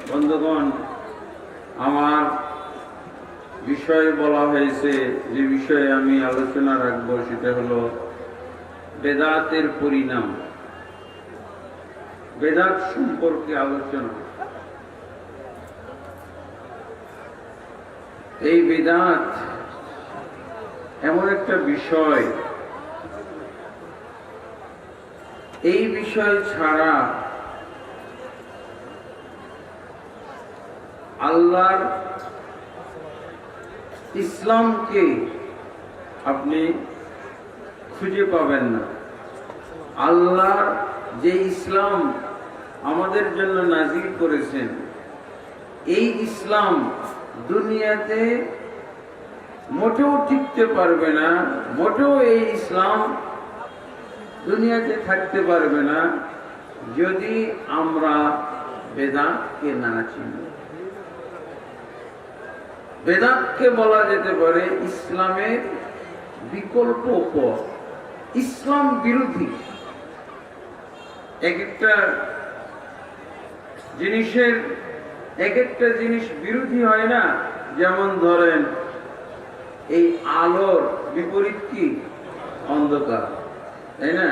বন্ধুগণ, আমার বিষয় বলা হয়েছে, যে বিষয়ে আমি আলোচনা রাখবো সেটা হলো বেদাতের পরিণাম, বেদাত সম্পর্কে আলোচনা। এই বেদাত এমন একটা বিষয়, এই বিষয় ছাড়া আল্লাহর ইসলামকে আপনি খুঁজে পাবেন না। আল্লাহর যে ইসলাম আমাদের জন্য নাজিল করেছেন, এই ইসলাম দুনিয়াতে মোটেও টিকতে পারবে না, মোটেও এই ইসলাম দুনিয়াতে থাকতে পারবে না যদি আমরা বেদাতকে না চিনি। বেদাতকে বলা যেতে পারে ইসলামের বিকল্প পথ, ইসলাম বিরোধী। এক একটা জিনিস বিরোধী হয় না। যেমন ধরেন, এই আলোর বিপরীত কি? অন্ধকার, তাই না?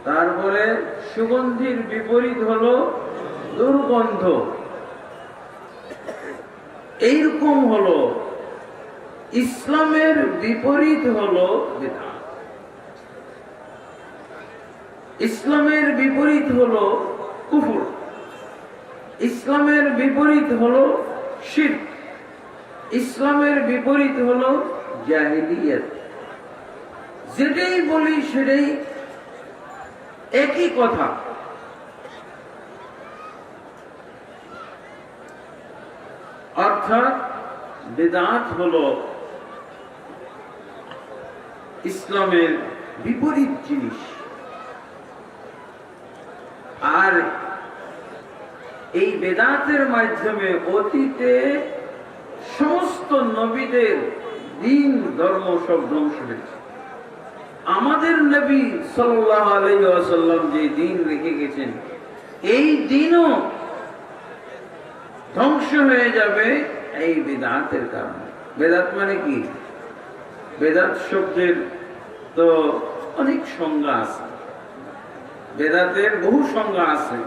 তারপরে সুগন্ধির বিপরীত হলো দুর্গন্ধ। এইরকম হলো ইসলামের বিপরীত হলো বিদআত, ইসলামের বিপরীত হলো কুফর, ইসলামের বিপরীত হলো শিরক, ইসলামের বিপরীত হলো জাহিলিয়াত। যেটাই বলি সেটাই একই কথা। অর্থাৎ বেদাত হলো ইসলামের বিপরীত জিনিস। আর এই বেদাতের মাধ্যমে অতীতে সমস্ত নবীদের দিন ধর্ম সব ধ্বংস হয়েছে। আমাদের নবী সাল্লাল্লাহু আলাইহি ওয়াসাল্লাম যে দিন রেখে গেছেন, এই দিনও ধ্বংস হয়ে যাবে এই বেদাতের কারণে। বেদাত মানে কি? বেদাত শব্দের তো অনেক সংজ্ঞা আছে, বেদাতের বহু সংজ্ঞা আছে।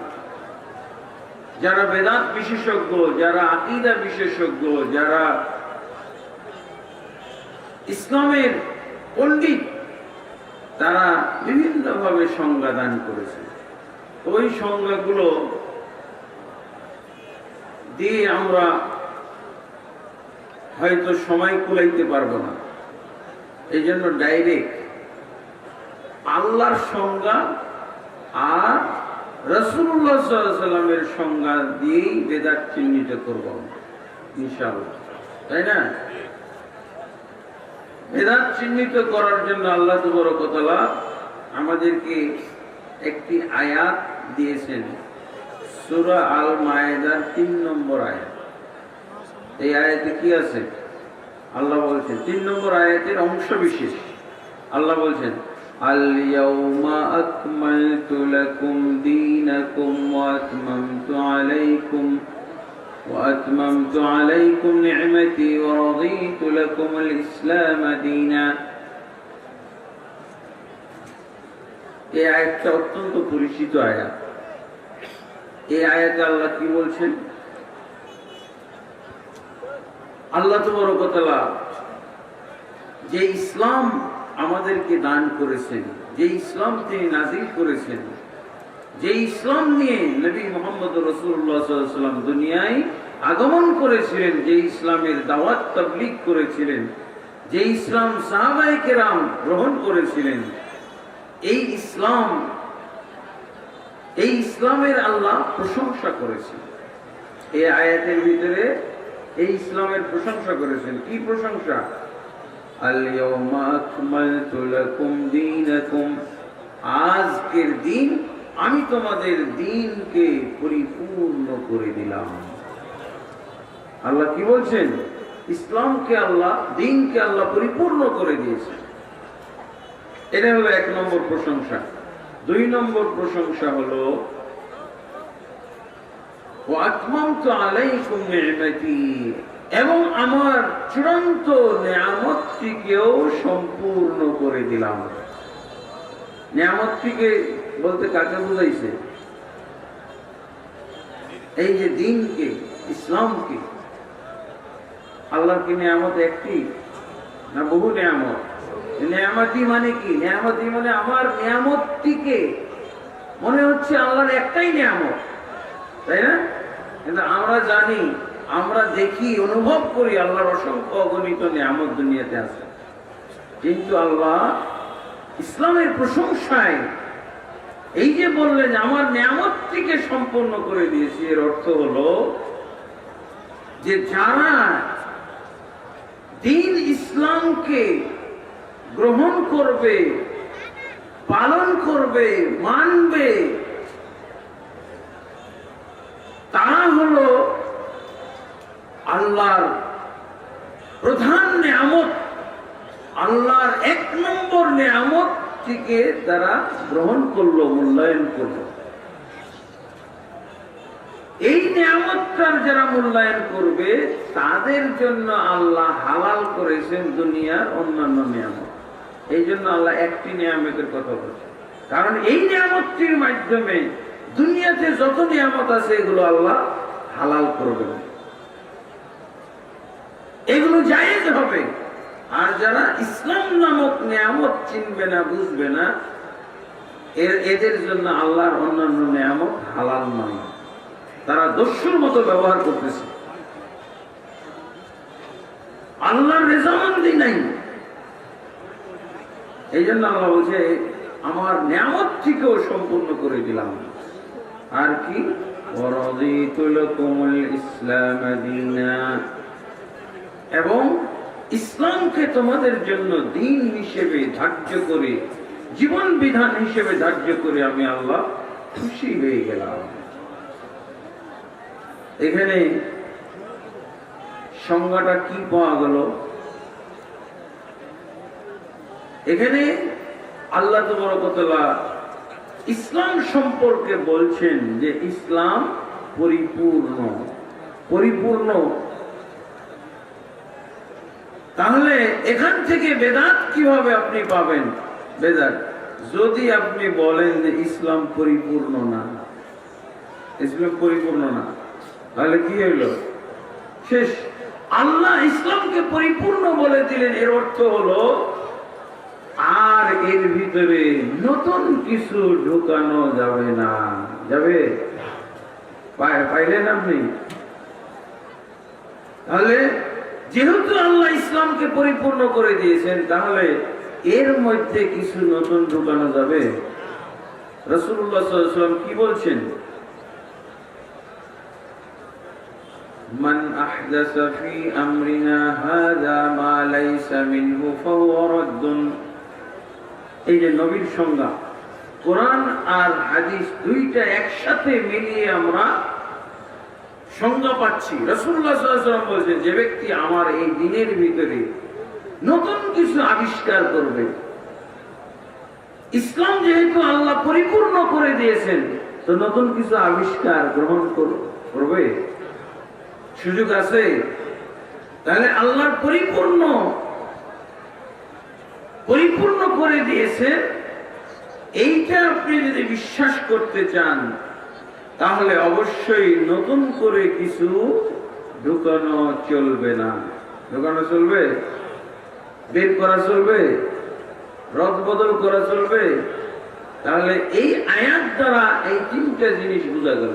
যারা বেদাত বিশেষজ্ঞ, যারা আকীদা বিশেষজ্ঞ, যারা ইসলামের পণ্ডিত, তারা বিভিন্নভাবে সংজ্ঞা দান করেছে। ওই সংজ্ঞাগুলো দিয়ে আমরা হয়তো সময় কুলাইতে পারবো না। এই জন্য ডাইরেক্ট আল্লাহর সংজ্ঞা আর রাসূলুল্লাহ সাল্লাল্লাহু আলাইহি ওয়াসাল্লামের সংজ্ঞা দিয়েই বেদাত চিহ্নিত করব ইনশাআল্লাহ, তাই না? বেদাত চিহ্নিত করার জন্য আল্লাহ তাবারক ওয়া তাআলা আমাদেরকে একটি আয়াত দিয়েছেন, সূরা আল মায়েদার 3 নম্বর আয়াত। এই আয়াতে কি আছে? আল্লাহ বলছেন, 3 নম্বর আয়াতের অংশ বিশেষ। আল্লাহ বলছেন, আল ইয়াউমা আকমালতু লাকুম দীনাকুম ওয়া আতমামতু আলাইকুম নি'মাতি ওয়া রাদিতু লাকুম আল ইসলাম দীনা। এই আয়াতটা অত্যন্ত পরিচিত আয়াত। এই আয়াতে আল্লাহ কি বলছেন? আল্লাহ তাবারক ওয়া তাআলা যে ইসলাম আমাদেরকে দান করেছেন, যে ইসলাম তিনি নাযিল করেছেন, যে ইসলাম নিয়ে নবী মুহাম্মদ রাসূলুল্লাহ সাল্লাল্লাহু আলাইহি ওয়াসাল্লাম দুনিয়ায় আগমন করেছিলেন, যে ইসলামের দাওয়াত তাবলীগ করেছিলেন, যে ইসলাম সাহাবায়ে কেরাম গ্রহণ করেছিলেন, এই ইসলামের আল্লাহ প্রশংসা করেছেন। এই আয়াতের ভিতরে এই ইসলামের প্রশংসা করেছেন। কি প্রশংসা? আল ইয়াউমা আকমালতু লাকুম দীনাকুম, আজকের দিন আমি তোমাদের দ্বীনকে পরিপূর্ণ করে দিলাম। আল্লাহ কি বলছেন? ইসলামকে আল্লাহ, দ্বীনকে আল্লাহ পরিপূর্ণ করে দিয়েছেন। এটা হলো 1 নম্বর প্রশংসা। 2 নম্বর প্রশংসা হলো ওয়া আতমামতু আলাইকুম নি'মাতি, এবং আমার চূড়ান্ত নিয়ামতটিকেও সম্পূর্ণ করে দিলাম। নিয়ামতটিকে বলতে কাকে বুঝাইছে? এই যে দ্বীনকে, ইসলামকে। আল্লাহর কি নিয়ামত একটি না বহু নিয়ামত? নিয়ামতি মানে কি? নিয়ামতি মানে আমার নিয়ামতটিকে মনে হচ্ছে আল্লাহর একটাই নিয়ামত, তাই না? কিন্তু আমরা জানি, আমরা দেখি, অনুভব করি আল্লাহর অসংখ্য অগণিত নিয়ামত দুনিয়াতে আছে। কিন্তু আল্লাহ ইসলামের প্রশংসায় এই যে বললেন আমার নিয়ামতটিকে সম্পূর্ণ করে দিয়েছি, এর অর্থ হলো যে যারা দ্বীন ইসলামকে গ্রহণ করবে, পালন করবে, মানবে, তারা হলো আল্লাহর প্রধান নিয়ামত, আল্লাহর 1 নম্বর নিয়ামতটিকে তারা গ্রহণ করলো, মূল্যায়ন করলো। এই নিয়ামতটার যারা মূল্যায়ন করবে তাদের জন্য আল্লাহ হালাল করেছেন দুনিয়ার অন্যান্য নিয়ামত। এই জন্য আল্লাহ একটি নিয়ামতের কথা বলছেন, কারণ এই নিয়ামতটির মাধ্যমে দুনিয়াতে যত নিয়ামত আছে এগুলো আল্লাহ হালাল করবেন, এগুলো জায়েজ হবে। আর যারা ইসলাম নামক নিয়ামত চিনবে না, বুঝবে না, এদের জন্য আল্লাহর অন্যান্য নিয়ামত হালাল নয়, তারা দস্যুর মতো ব্যবহার করতেছে, আল্লাহর রেজামন্দি নাই। এই জন্য আল্লাহ বলছে আমার নিয়ামতটিকেও সম্পূর্ণ করে দিলাম। আর কি? ওয়ারাদিতু লাকুমুল ইসলাম দীনা, এবং ইসলামকে তোমাদের জন্য দ্বীন হিসেবে ধার্য করে, জীবন বিধান হিসেবে ধার্য করে আমি আল্লাহ খুশি হয়ে গেলাম। এখানে সংজ্ঞাটা কি পাওয়া গেল? এখানে আল্লাহ তাবারক ওয়া তাআলা ইসলাম সম্পর্কে বলছেন যে ইসলাম পরিপূর্ণ, পরিপূর্ণ। তাহলে এখান থেকে বেদাত কিভাবে আপনি পাবেন? বেদাত যদি আপনি বলেন যে ইসলাম পরিপূর্ণ না, ইসলাম পরিপূর্ণ না, তাহলে কি হইল? শেষ। আল্লাহ ইসলামকে পরিপূর্ণ বলে দিলেন, এর অর্থ হলো আর এর ভিতরে নতুন কিছু ঢুকানো যাবে না। যাবে? পাইলেন আপনি? তাহলে যেহেতু আল্লাহ ইসলামকে পরিপূর্ণ করে দিয়েছেন, তাহলে এর মধ্যে কিছু নতুন ঢুকানো যাবে? রাসূলুল্লাহ সাল্লাল্লাহু আলাইহি ওয়াসাল্লাম কি বলছেন? মান আহদাসা ফি আমরিনা হাযা মা লাইসা মিনহু ফাহুয়া রাদ্দুন। এই যে নবীর সংজ্ঞা, কোরআন আর হাদিস দুইটা একসাথে মিলিয়ে আমরা সংজ্ঞা পাচ্ছি। রাসূলুল্লাহ সাল্লাল্লাহু আলাইহি ওয়াসাল্লাম বলেছেন যে ব্যক্তি আমার এই দ্বীনের ভিতরে নতুন কিছু আবিষ্কার করবে, ইসলাম যেহেতু আল্লাহ পরিপূর্ণ করে দিয়েছেন, তো নতুন কিছু আবিষ্কার গ্রহণ করবে, সুযোগ আছে? তাহলে আল্লাহর পরিপূর্ণ করে দিয়েছে, এইটা আপনি যদি বিশ্বাস করতে চান তাহলে অবশ্যই নতুন করে কিছু ঢুকানো চলবে না। ঢুকানো চলবে? বের করা চলবে? রদ বদল করা চলবে? তাহলে এই আয়াত দ্বারা এই তিনটা জিনিস বোঝা গেল।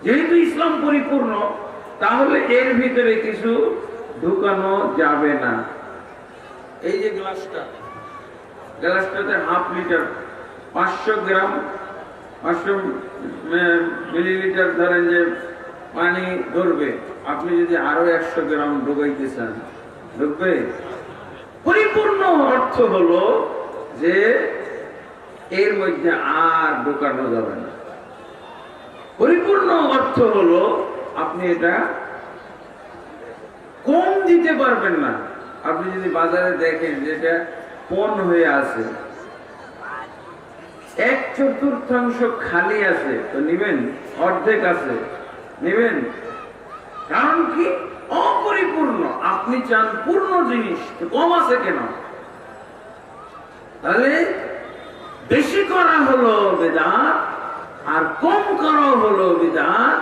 যেহেতু ইসলাম পরিপূর্ণ, তাহলে এর ভিতরে কিছু ঢুকানো যাবে না। এই যে গ্লাসটাতে হাফ লিটার, 500 গ্রাম, 500 মিলিলিটার ধরেন যে পানি ধরবে, আপনি যদি আরো 100 গ্রাম ঢুকাইতে চান, ঢুকবে? পরিপূর্ণ অর্থ হলো যে এর মধ্যে আর ঢুকানো যাবে না। পরিপূর্ণ অর্থ হলো আপনি এটা কম দিতে পারবেন না। আপনি যদি বাজারে দেখেন যেটা পণ হয়ে আছে, 1/4 খালি আছে, তো নিবেন? অর্ধেক আছে, নেবেন? কারণ কি? অপরিপূর্ণ। আপনি চান পূর্ণ জিনিস, কম আছে কেন? তাহলে বেশি করা হলো বিদআত, আর কম করা হলো বিদআত,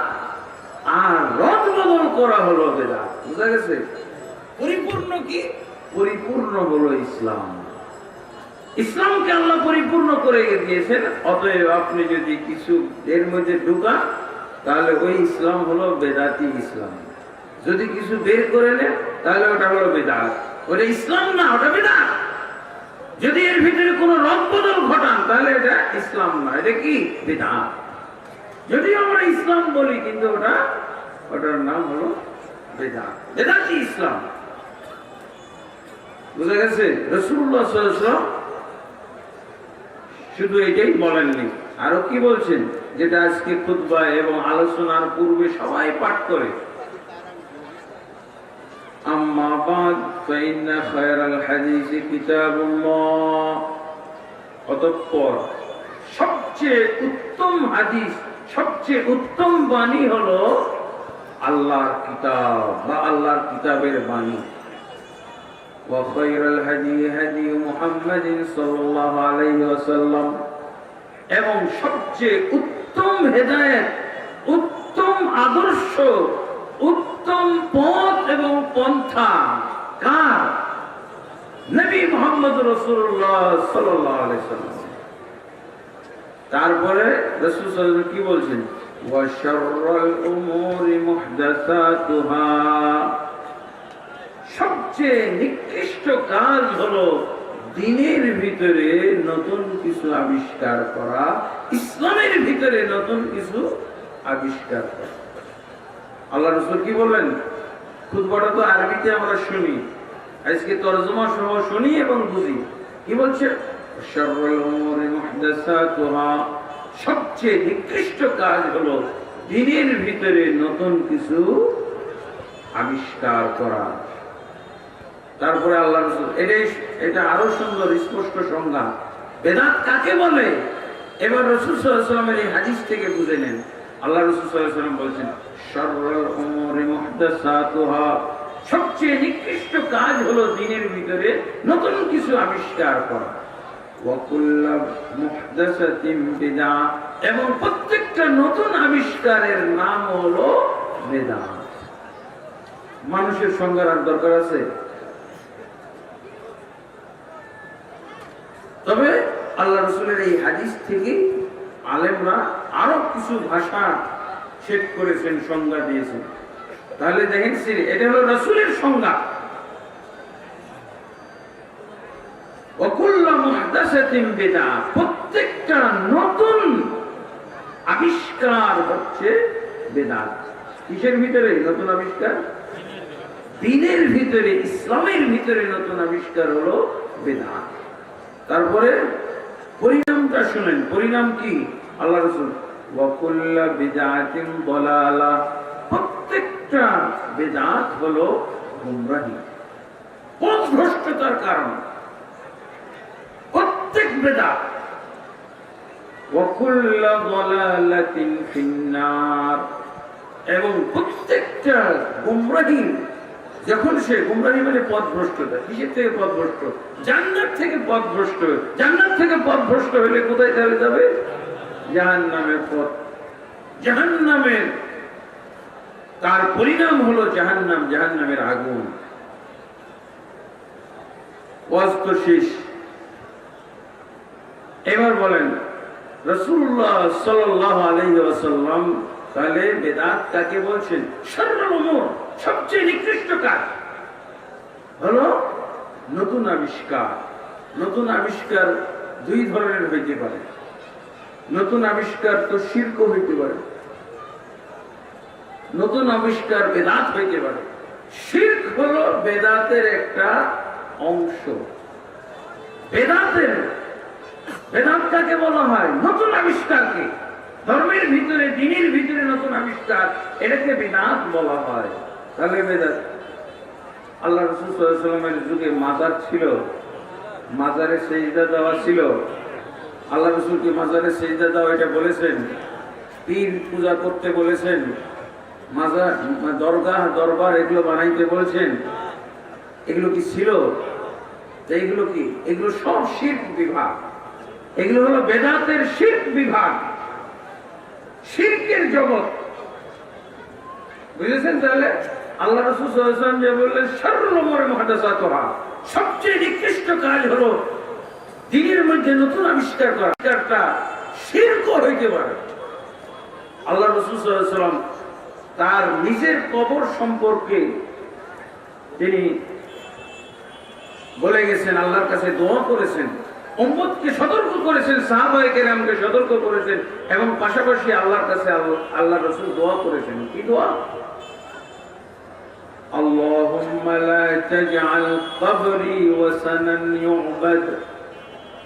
আর রদ বদল করা হলো বিদআত। বুঝা গেছে? পরিপূর্ণ কি? পরিপূর্ণ হলো ইসলাম। ইসলামকে আল্লাহ পরিপূর্ণ করে দিয়েছেন। অতএব আপনি যদি কিছু এর মধ্যে ঢুকান, তাহলে ওই ইসলাম হলো বেদাতি ইসলাম। যদি কিছু বের করে নেন, তাহলে ওটা হলো বেদাত। ওটা ইসলাম না, ওটা বেদাত। যদি এর ভিতরে কোনো রদ বদল ঘটান, তাহলে এটা ইসলাম না, এটা কি? বেদাত। যদি আমরা ইসলাম বলি, কিন্তু ওটার নাম হলো বেদাত, বেদাতি ইসলাম। বুঝা গেছে? রাসূলুল্লাহ সাল্লাল্লাহু আলাইহি ওয়াসাল্লাম শুধু এটাই বলেননি, আরো কি বলছেন, যেটা আজকে খুতবা এবং আলোচনার পূর্বে সবাই পাঠ করে। আম্মা বাদ ফাইন্না খায়রাল হাদিসি কিতাবুল্লাহ। অতঃপর সবচেয়ে উত্তম হাদিস, সবচেয়ে উত্তম বাণী হলো আল্লাহর কিতাব বা আল্লাহর কিতাবের বাণী। ওয়া খায়রাল হাদি হাদি মুহাম্মাদিন সাল্লাল্লাহু আলাইহি ওয়াসাল্লাম। এবং সবচেয়ে উত্তম হেদায়েত, উত্তম আদর্শ, উত্তম পথ এবং পন্থা কার? নবী মুহাম্মদ রাসূলুল্লাহ সাল্লাল্লাহু আলাইহি ওয়াসাল্লাম। তারপরে রাসূল সাল্লাল্লাহু আলাইহি ওয়াসাল্লাম কি বলছেন? ওয়া শাররুল উমুরি মুহদাসাতুহা। সবচেয়ে নিকৃষ্ট কাজ হলো দ্বীনের ভিতরে নতুন কিছু আবিষ্কার করা, ইসলামের ভিতরে নতুন কিছু আবিষ্কার করা। আল্লাহ রাসূল কি বললেন? খুতবাটা তো আরবিতে আমরা শুনি, আজকে তরজমা সহ শুনি এবং বুঝি। কি বলছে? শাররুল উমুরি মুহদাসাতুহা। সবচেয়ে নিকৃষ্ট কাজ হলো দ্বীনের ভিতরে নতুন কিছু আবিষ্কার করা। তারপরে আল্লাহ রাসূল এটা আরো সুন্দর স্পষ্ট সংজ্ঞা। বেদাত কাকে বলে? এবার রাসূল সাল্লাল্লাহু আলাইহি ওয়াসাল্লামের এই হাদিস থেকে বুঝে নেন। আল্লাহ রাসূল সাল্লাল্লাহু আলাইহি ওয়াসাল্লাম বলেছেন, শাররুল উমুরি মুহদাসাতুহা। সবচেয়ে নিকৃষ্ট কাজ হলো দ্বীনের ভিতরে নতুন কিছু আবিষ্কার করা। ওয়া কুল্লু মুহদাসাতিন বিদআহ। এবং প্রত্যেকটা নতুন আবিষ্কারের নাম হলো বেদাত। মানুষের সংজ্ঞার আর দরকার আছে? তবে আল্লাহ রাসূলের এই হাদিস থেকে আলেমরা আরো কিছু ভাষা সেট করেছেন, সংজ্ঞা দিয়েছেন। তাহলে দেখেন, এটা হলো রাসূলের সংজ্ঞা। ওয়া কুল্লু মুহদাসাতিন বিদআহ। প্রত্যেকটা নতুন আবিষ্কার হচ্ছে বেদাত। কিসের ভিতরে নতুন আবিষ্কার? দ্বীনের ভিতরে, ইসলামের ভিতরে নতুন আবিষ্কার হলো বেদাত। তারপরে পরিণামটা শুনেন। পরিণাম কি? আল্লাহ রাসূল ওয়া কুল্লু বিদআতিন দালালাহ। প্রত্যেকটা বেদাত হলো গোমরাহি, পথভ্রষ্টতার কারণ। প্রত্যেক বেদাত। ওয়া কুল্লু দালালাতিন ফিন্নার। এবং প্রত্যেকটা গোমরাহি, যখন সে গোমরাহি মানে পথভ্রষ্টতা। কিসের থেকে পথভ্রষ্ট? জান্নাত থেকে পথভ্রষ্ট। জান্নাত থেকে পথভ্রষ্ট হলে কোথায় চলে যাবে? জাহান্নামের পথ। জাহান্নামের তার পরিণাম হলো জাহান্নাম, জাহান্নামের আগুন। ওয়াজ তো শেষ। এবার বলেন রাসূলুল্লাহ সাল্লাল্লাহু আলাইহি ওয়াসাল্লাম তাহলে বেদাত কাকে বলছেন? শাররুল উমুর। সবচেয়ে নিকৃষ্ট কাজ হলো নতুন আবিষ্কার। নতুন আবিষ্কার দুই ধরনের হইতে পারে। নতুন আবিষ্কার তো শিরক হইতে পারে, নতুন আবিষ্কার বেদাত হইতে পারে। শিরক হলো বেদাতের একটা অংশ। বেদাত কাকে বলা হয়? নতুন আবিষ্কারকে। ধর্মের ভিতরে, দ্বীনের ভিতরে নতুন আবিষ্কার, এটাকে বেদাত বলা হয়। তাহলে বেদাত। আল্লাহ রাসূল সাল্লাল্লাহু আলাইহি ওয়াসাল্লামের যুগে মাজার ছিল, মাজারে সেজদা দেওয়া ছিল। আল্লাহ রাসূলকে মাজারে সেজদা দাও এটা বলেছেন, পীর পূজা করতে বলেছেন, মাজার, দরগাহ, দরবার এগুলো বানাইতে বলছেন, এগুলো কি ছিল? এগুলো কি? এগুলো সব শিরক বিভাগ। এগুলো হলো বেদাতের শিরক বিভাগ, শিরকের জগৎ। বুঝেছেন? তাহলে আল্লাহ রাসূল সাল্লাল্লাহু আলাইহি ওয়াসাল্লাম যে বললেন শাররুল উমুরি মুহদাসাতুহা, সবচেয়ে নিকৃষ্ট কাজ হলো দ্বীনের মধ্যে নতুন আবিষ্কার করা। আবিষ্কারটা শিরকও হইতে পারে। আল্লাহ রাসূল সাল্লাল্লাহু আলাইহি ওয়াসাল্লাম তার নিজের কবর সম্পর্কে তিনি বলে গেছেন, আল্লাহর কাছে দোয়া করেছেন, উম্মতকে সতর্ক করেছেন, সাহাবায়ে কেরামকে সতর্ক করেছেন, এবং পাশাপাশি আল্লাহর কাছে আল্লাহ রাসূল দোয়া করেছেন। কি দোয়া? আল্লাহুম্মা লা তাজআল কবরি ওয়াসানান ইউবাদ।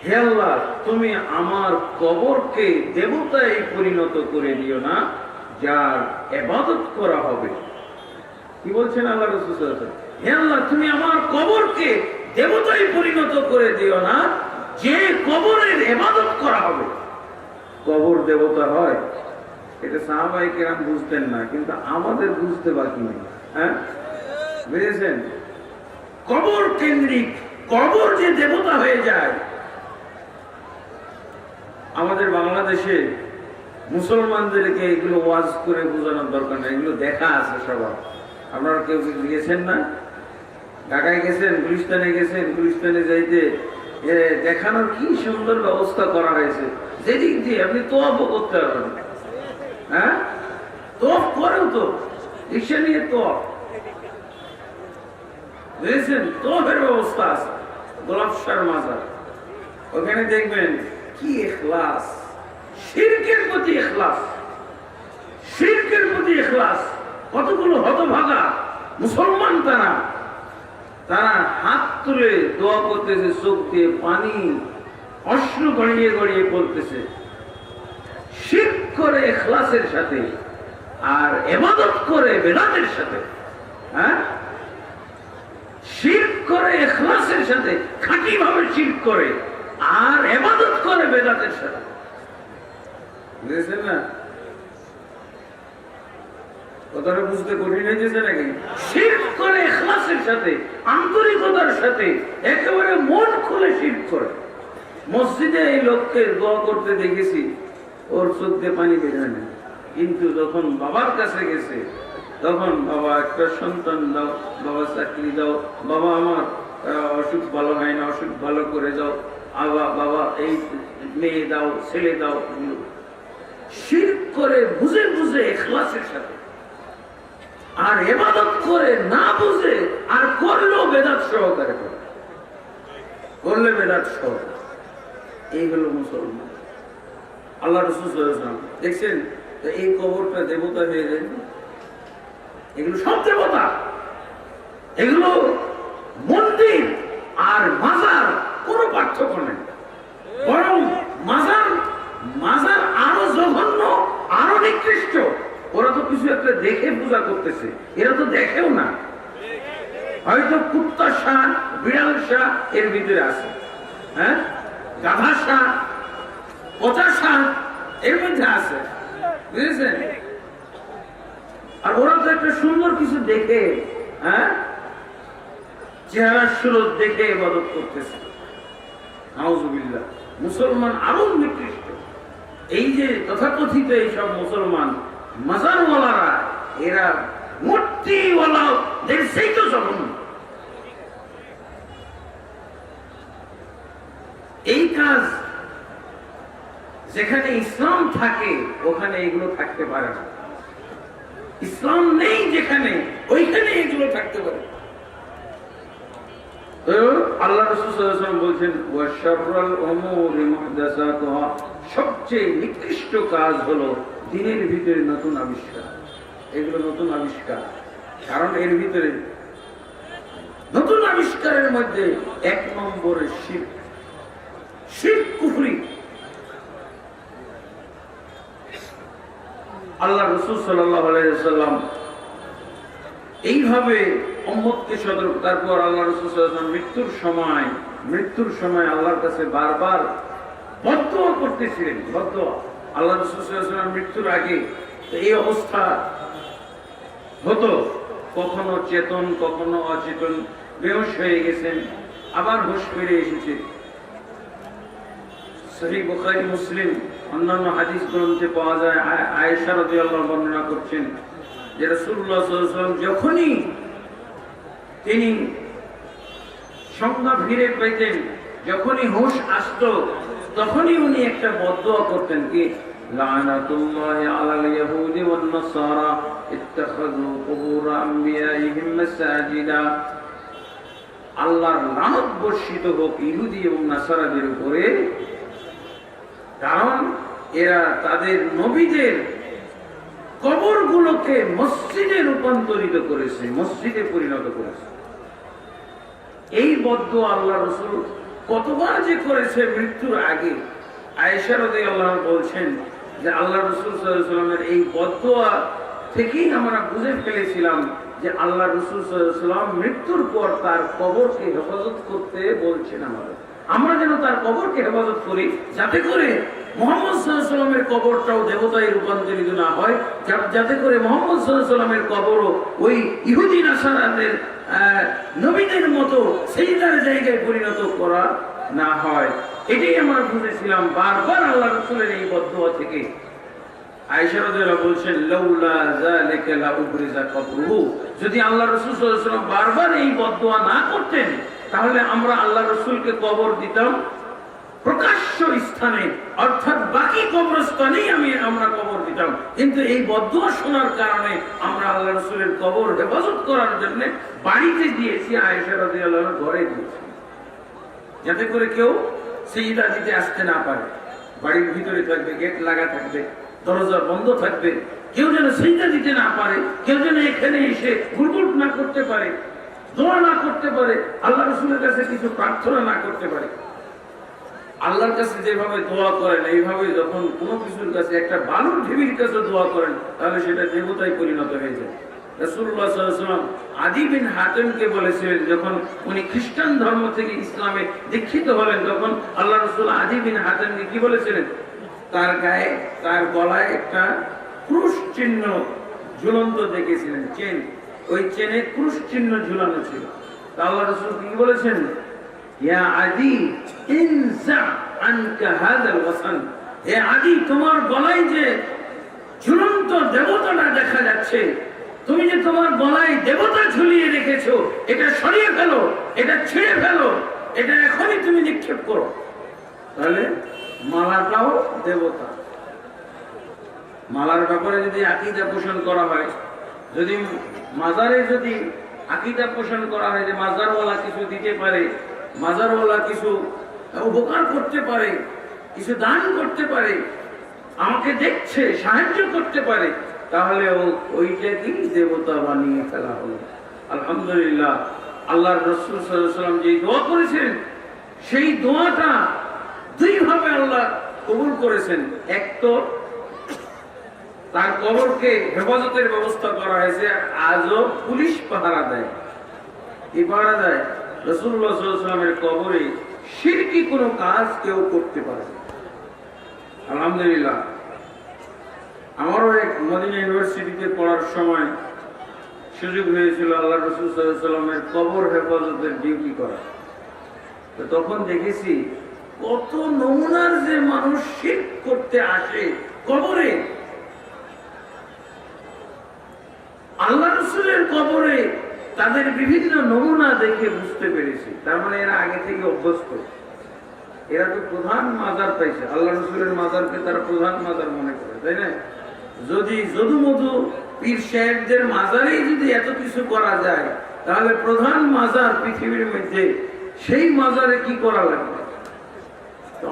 হে আল্লাহ, তুমি আমার কবরকে দেবতায় পরিণত করে দিও না, যার ইবাদত করা হবে। কি বলছেন আল্লাহ রাসূল সাল্লাল্লাহু আলাইহি ওয়াসাল্লাম? হে আল্লাহ, তুমি আমার কবরকে দেবতায় পরিণত করে দিও না, যে কবরের ইবাদত করা হবে। কবর দেবতা হয়, এটা সাহাবায়ে কেরাম বুঝতেন না, কিন্তু আমাদের বুঝতে বাকি নেই। হ্যাঁ, বুঝেছেন? কবর কেন্দ্রিক, কবর যে দেবতা হয়ে যায়। আমাদের বাংলাদেশে মুসলমানদেরকে এগুলো ওয়াজ করে বোঝানোর দরকার নেই, এগুলো দেখা আছে সবার। আপনারা কেউ গিয়েছেন না? ঢাকায় গেছেন, গুলিস্তানে গেছেন, গুলিস্তানে যাইতে দেখানোর কি সুন্দর ব্যবস্থা করা হয়েছে, যেদিক দিয়ে আপনি তোয়াফও করতে পারবেন। হ্যাঁ, তোয়াফ করেও তো, রিক্সা নিয়ে তোয়াফ, বুঝেছেন? তোয়াফের ব্যবস্থা আছে। গোলাপ শাহর মাজার, ওখানে দেখবেন কি ইখলাস, শিরকের প্রতি ইখলাস, শিরকের প্রতি ইখলাস। কতগুলো হতভাগা মুসলমান তারা হাত তুলে দোয়া করতেছে, চোখ দিয়ে পানি, অশ্রু গড়িয়ে গড়িয়ে পড়তেছে, শিরক করে ইখলাসের সাথে, আর ইবাদত করে বেদাতের সাথে। হ্যাঁ, শিরক করে ইখলাসের সাথে, খাঁটি ভাবে শিরক করে, আর ইবাদত করে বেদাতের সাথে। বুঝেছেন না? কথাটা বুঝতে কঠিন হয়েছে নাকি? শিরক করে ইখলাসের সাথে, আন্তরিকতার সাথে, একেবারে মন খুলে শিরক করে। মসজিদে এই লোককে দোয়া করতে দেখেছি, ওর চোখ দিয়ে পানি বের হয় না, কিন্তু যখন বাবার কাছে গেছে, তখন বাবা একটা সন্তান দাও, বাবা চাকরি দাও, বাবা আমার অসুখ ভালো হয় না, অসুখ ভালো করে দাও, বাবা এই মেয়ে দাও, ছেলে দাও। শিরক করে বুঝে বুঝে ইখলাসের সাথে, আর ইবাদত করে না বুঝে, আর করলেও বেদাত সহকারে করে, করলে বেদাত সহকারে। এইগুলো মুসলমান। আল্লাহ রাসূল সাল্লাল্লাহু আলাইহি ওয়াসাল্লাম দেখছেন, এই কবরটা দেবতা হয়ে যায়। এগুলো সব দেবতা, এগুলো মন্দির আর মাজার কোনো পার্থক্য নেই, বরং মাজার আরো জঘন্য, আরো নিকৃষ্ট। ওরা তো কিছু একটা দেখে পূজা করতেছে, এরা তো দেখেও না। হয়তো কুত্তা শাহ, বিড়াল শাহ এর ভিতরে আছে, হ্যাঁ, গাধা শাহ, পচা শাহ এর মধ্যে আছে, বুঝেছেন? আর ওরা তো একটা সুন্দর কিছু দেখে, হ্যাঁ, চেহারা সুরত দেখে ইবাদত করতেছে। নাউযুবিল্লাহ। মুসলমান আরো নিকৃষ্ট। এই যে তথাকথিত এইসব মুসলমান মাজারওয়ালারা, এরা মূর্তিওয়ালাদের চাইতে জঘন্য। এই কাজ যেখানে ইসলাম থাকে ওখানে এগুলো থাকতে পারে না, ইসলাম নেই যেখানে, ওইখানে এগুলো থাকতে পারে। তো আল্লাহ রাসূল সাল্লাল্লাহু আলাইহি ওয়াসাল্লাম বলছেন, ওয়া শাররুল উমুরি মুহদাসাতুহা, সবচেয়ে নিকৃষ্ট কাজ হলো দ্বীনের ভিতরে নতুন আবিষ্কার। এগুলো নতুন আবিষ্কার, কারণ এর ভিতরে নতুন আবিষ্কারের মধ্যে এক নম্বরে শিরক, শিরক কুফরি। আল্লাহ রাসূল সাল্লাল্লাহু আলাইহি ওয়াসাল্লাম এইভাবে উম্মতকে সতর্ক। তারপর আল্লাহ রাসূল সাল্লাল্লাহু আলাইহি ওয়াসাল্লাম মৃত্যুর সময় আল্লাহর কাছে বারবার বদদোয়া করতেছিলেন, বদদোয়া। আল্লাহ রাসূল সাল্লাল্লাহু আলাইহি ওয়াসাল্লাম মৃত্যুর আগে এই অবস্থা হতো, কখনো চেতন কখনো অচেতন, বেহুশ হয়ে গেছেন, আবার হুঁশ ফিরে এসেছে। সহিহ বুখারী মুসলিম অন্যান্য হাদিস গ্রন্থে পাওয়া যায়, আয়েশা রাদিয়াল্লাহু আনহা বর্ণনা করছেন যে রাসূলুল্লাহ সাল্লাল্লাহু আলাইহি ওয়াসাল্লাম যখনই তিনি সংজ্ঞা ফিরে পেতেন, যখনই হুঁশ আসতো, তখনই উনি একটা বদদোয়া করতেন, কি লানাতুল্লাহি আলাল ইয়াহুদি ওয়ান নাসারা ইত্তাখাযু কুবুর আমবিয়াইহিম মাসাজিদা। আল্লাহর লানত বর্ষিত হোক ইহুদি এবং নাসারাদের উপরে, কারণ এরা তাদের নবীদের কবরগুলোকে মসজিদে রূপান্তরিত করেছে, মসজিদে পরিণত করেছে। এই বদদোয়া আল্লাহ রাসূল কতবার যে করেছে মৃত্যুর আগে। আয়েশা রাদিয়াল্লাহু আনহা বলছেন যে আল্লাহ রাসূল সাল্লাল্লাহু আলাইহি ওয়াসাল্লামের এই বদদোয়া থেকেই আমরা বুঝে ফেলেছিলাম যে আল্লাহ রাসূল সাল্লাল্লাহু আলাইহি ওয়াসাল্লাম মৃত্যুর পর তার কবরকে হেফাজত করতে বলছেন আমাদের। আমরা যেন তার কবরকে হেফাজত করি, যাতে করে মুহাম্মদ সাল্লাল্লাহু আলাইহি ওয়াসাল্লামের কবরটাও দেবতায় রূপান্তরিত না হয়, যাতে করে মুহাম্মদ সাল্লাল্লাহু আলাইহি ওয়াসাল্লামের কবরও ওই ইহুদি নাসারাদের নবীদের মতো সিজদার জায়গায় পরিণত করা না হয়। এটাই আমরা বুঝেছিলাম বারবার আল্লাহ রাসূলের এই বদদোয়া থেকে। আয়েশা রাদিয়াল্লাহু আনহা বলছেন, লাউলা যালিকা লা উবরিজা কবরুহু, যদি আল্লাহ রাসূল সাল্লাল্লাহু আলাইহি ওয়াসাল্লাম বারবার এই বদদোয়া না করতেন, তাহলে আমরা আল্লাহ রাসূলকে কবর দিতাম প্রকাশ্য স্থানে, অর্থাৎ বাকি কবরস্থানেই আমরা কবর দিতাম। কিন্তু এই বদদোয়া শোনার কারণে আমরা আল্লাহ রাসূলের কবর হেফাজত করার জন্য বাড়িতে দিয়েছি, আয়েশা রাদিয়াল্লাহু আনহা ঘরে দিয়েছি, যাতে করে কেউ সিজদা দিতে আসতে না পারে। বাড়ির ভিতরে থাকবে, গেট লাগা থাকবে, দরজা বন্ধ থাকবে, কেউ যেন সিজদা দিতে না পারে, কেউ যেন এখানে এসে গুড়গুড় না করতে পারে, দোয়া না করতে পারে, আল্লাহ রাসূলের কাছে কিছু প্রার্থনা না করতে পারে। আল্লাহর কাছে যেভাবে দোয়া করেন, এইভাবে যখন কোনো কিছুর কাছে, একটা বালুর ঢিবির কাছে দোয়া করেন, তাহলে সেটা দেবতায় পরিণত হয়ে যায়। রাসূলুল্লাহ সাল্লাল্লাহু আলাইহি ওয়াসাল্লাম আদী বিন হাতেমকে বলেছিলেন, যখন উনি খ্রিস্টান ধর্ম থেকে ইসলামে দীক্ষিত হলেন, তখন আল্লাহ রাসূল আদী বিন হাতেমকে কি বলেছিলেন? তার গায়ে, তার গলায় একটা ক্রুশ চিহ্ন ঝুলন্ত দেখেছিলেন, চেন, ওই চেনে ক্রুশ চিহ্ন ঝুলানো ছিল। তা আল্লাহ রাসূল কি বলেছেন? ইয়া আদী ইনজা আনকা হাযাল ওয়াসান, হে আদী, তোমার গলায় যে ঝুলন্ত দেবতাটা দেখা যাচ্ছে, তুমি যে তোমার গলায় দেবতা ঝুলিয়ে রেখেছো, এটা সরিয়ে ফেলো, এটা ছেড়ে ফেলো, এটা এখনই তুমি নিক্ষেপ করো। তাহলে মালাটাও দেবতা। মালার ব্যাপারে যদি আকীদা পোষণ করা হয়, যদি মাজারে যদি আকীদা পোষণ করা হয় যে মাজারওয়ালা কিছু দিতে পারে, মাজারওয়ালা কিছু উপকার করতে পারে, কিছু দান করতে পারে, আমাকে দেখছে, সাহায্য করতে পারে, তাহলে ওইটা কি দেবতা বানিয়ে ফেলা হলো। আলহামদুলিল্লাহ, আল্লাহর রাসূল সাল্লাল্লাহু আলাইহি ওয়াসাল্লাম যে দোয়া করেছেন, সেই দোয়াটা দুই ভাবে আল্লাহ কবুল করেছেন। এক তো তার কবরকে হেফাজতের ব্যবস্থা করা হয়েছে, আজও পুলিশ পাহারা দেয়। কি পাহারা দেয়? রাসূলুল্লাহ সাল্লাল্লাহু আলাইহি ওয়াসাল্লামের কবরে শিরকি কোনো কাজ কেউ করতে পারে না। আলহামদুলিল্লাহ, আমারও এক মদিনা ইউনিভার্সিটিতে পড়ার সময় সুযোগ হয়েছিল আল্লাহ রাসূল সাল্লাল্লাহু আলাইহি ওয়াসাল্লামের কবর হেফাজতের ডিউটি করা। তো তখন দেখেছি কত নমুনার যে মানুষ শিরক করতে আসে কবরে। আল্লাহ রাসূলের কবরে তাদের বিভিন্ন নমুনা দেখে বুঝতে পেরেছি, তার মানে এরা আগে থেকে অভ্যস্ত। এরা তো প্রধান মাজার পাইছে, আল্লাহ রাসূলের মাজারকে তারা প্রধান মাজার মনে করে, তাই না? যদি যদুমধু পীর সাহেবদের মাজারেই যদি এত কিছু করা যায়, তাহলে প্রধান মাজার পৃথিবীর মধ্যে, সেই মাজারে কি করা লাগবে?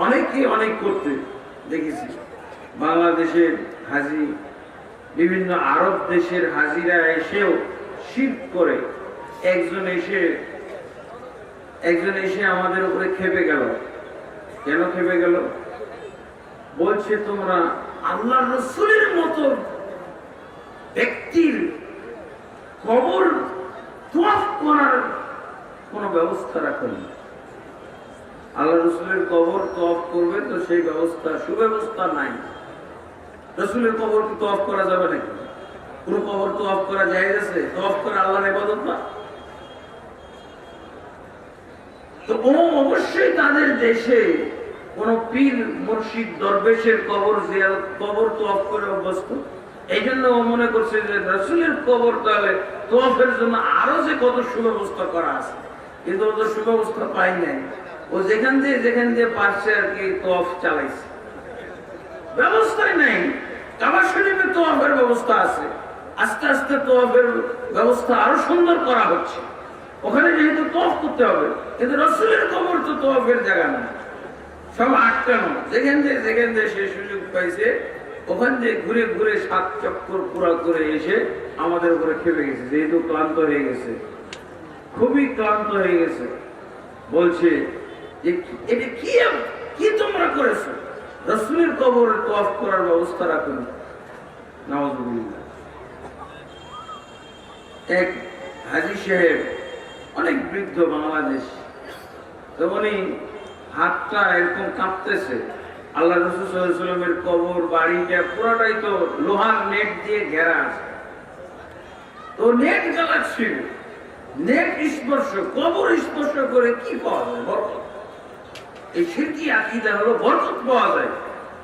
অনেকে অনেক করতে দেখেছি। বাংলাদেশের হাজি, বিভিন্ন আরব দেশের হাজিরা এসেও শিরক করে। একজন এসে আমাদের উপরে খেপে গেল। কেন খেপে গেল? বলছে, তোমরা আল্লাহ রাসূলের মতো ব্যক্তির কবর তওয়াফ করার কোন ব্যবস্থা রাখেনি। আল্লাহ রাসূলের কবর তওয়াফ করবে, তো সেই ব্যবস্থা, সুব্যবস্থা নাই। রাসূলের কবর কি তওয়াফ করা যাবে নাকি? কোন কবর তওয়াফ করা জায়েজ আছে? তওয়াফ করা আল্লাহর ইবাদত না? তো অবশ্যই তাদের দেশে কোন পীর মুর্শিদ দরবেশের কবর জিয়ারত কবর তওয়াফ করে অভ্যস্ত। এই জন্য ও মনে করছে যে রাসূলের কবর তাহলে তওয়াফের জন্য আরো যে কত সুব্যবস্থা করা আছে, কিন্তু ও তো সুব্যবস্থা পাই নাই। ও যেখান দিয়ে পারছে আর কি তওয়াফ চালাইছে, ব্যবস্থাই নাই। কাবা শরীফে তওয়াফের ব্যবস্থা আছে, আস্তে আস্তে তওয়াফের ব্যবস্থা আরো সুন্দর করা হচ্ছে। ওখানে যেহেতু তওয়াফ করতে হবে, কিন্তু রাসূলের কবর তো তওয়াফের জায়গা না, সব আটকানো। যেখান দিয়ে সে সুযোগ পাইছে ওখান দিয়ে ঘুরে ঘুরে 7 চক্কর পুরা করে এসে আমাদের উপরে খেপে গেছে, যেহেতু ক্লান্ত হয়ে গেছে, খুবই ক্লান্ত হয়ে গেছে। বলছে যে এটা কি তোমরা করেছো? রাসূলের কবরে তওয়াফ করার ব্যবস্থা রাখুন। নাউযুবিল্লাহ। এক হাজী সাহেব, অনেক বৃদ্ধ, বাংলাদেশ, তখনই হাতটা এরকম কাঁপতেছে। আল্লাহ রাসূল সাল্লাল্লাহু আলাইহি ওয়াসাল্লামের কবর বাড়িটা পুরোটাই তো লোহার নেট দিয়ে ঘেরা আছে, তো নেট জ্বালাচ্ছিল। নেট স্পর্শ, কবর স্পর্শ করে কি পাওয়া যায়? বরকত। এই শিরকি আকীদা হলো বরকত পাওয়া যায়।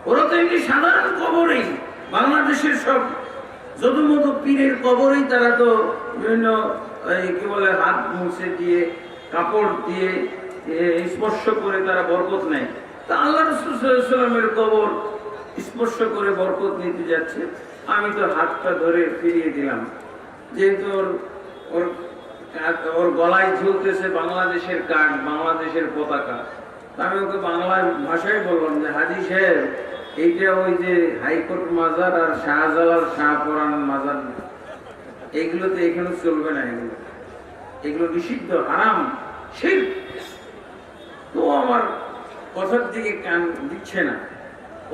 ওরা তো এমনি সাধারণ কবরেই, বাংলাদেশের সব যদুমধু পীরের কবরেই তারা তো বিভিন্ন কি বলে হাত মুছে দিয়ে কাপড় দিয়ে স্পর্শ করে তারা বরকত নেয়। তা আল্লাহ রাসূল সাল্লাল্লাহু আলাইহি ওয়াসাল্লামের কবর স্পর্শ করে বরকত নিতে যাচ্ছে, আমি তো হাতটা ধরে ফিরিয়ে দিলাম। যেহেতু ওর গলায় ঝুলতেছে বাংলাদেশের কার্ড, বাংলাদেশের পতাকা, আমি ওকে বাংলা ভাষায় বললাম যে হাজী সাহেব, এইটা ওই যে হাইকোর্ট মাজার আর শাহজালাল শাহপরান মাজার, এইগুলোতে এখানে চলবে না, এগুলো নিষিদ্ধ, হারাম, শিরক। তো আমার কথার দিকে কান দিচ্ছে না।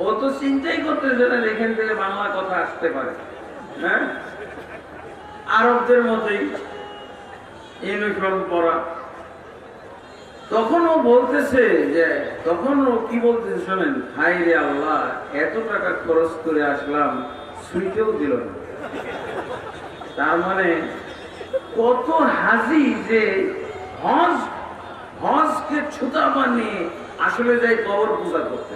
ও তো চিন্তাই করতেছে না এখান থেকে বাংলা কথা আসতে পারে। হ্যাঁ, আরবদের মতোই ইউনিফর্ম পরা। তখন ও বলতেছে যে, তখন ও কি বলতেছে শোনেন, হায় রে আল্লাহ, এত টাকা খরচ করে আসলাম, ছুঁইতেও দিল না। তার মানে কত হাজি যে হজকে ছুতা বানিয়ে আসলে যায় কবর পূজা করতে,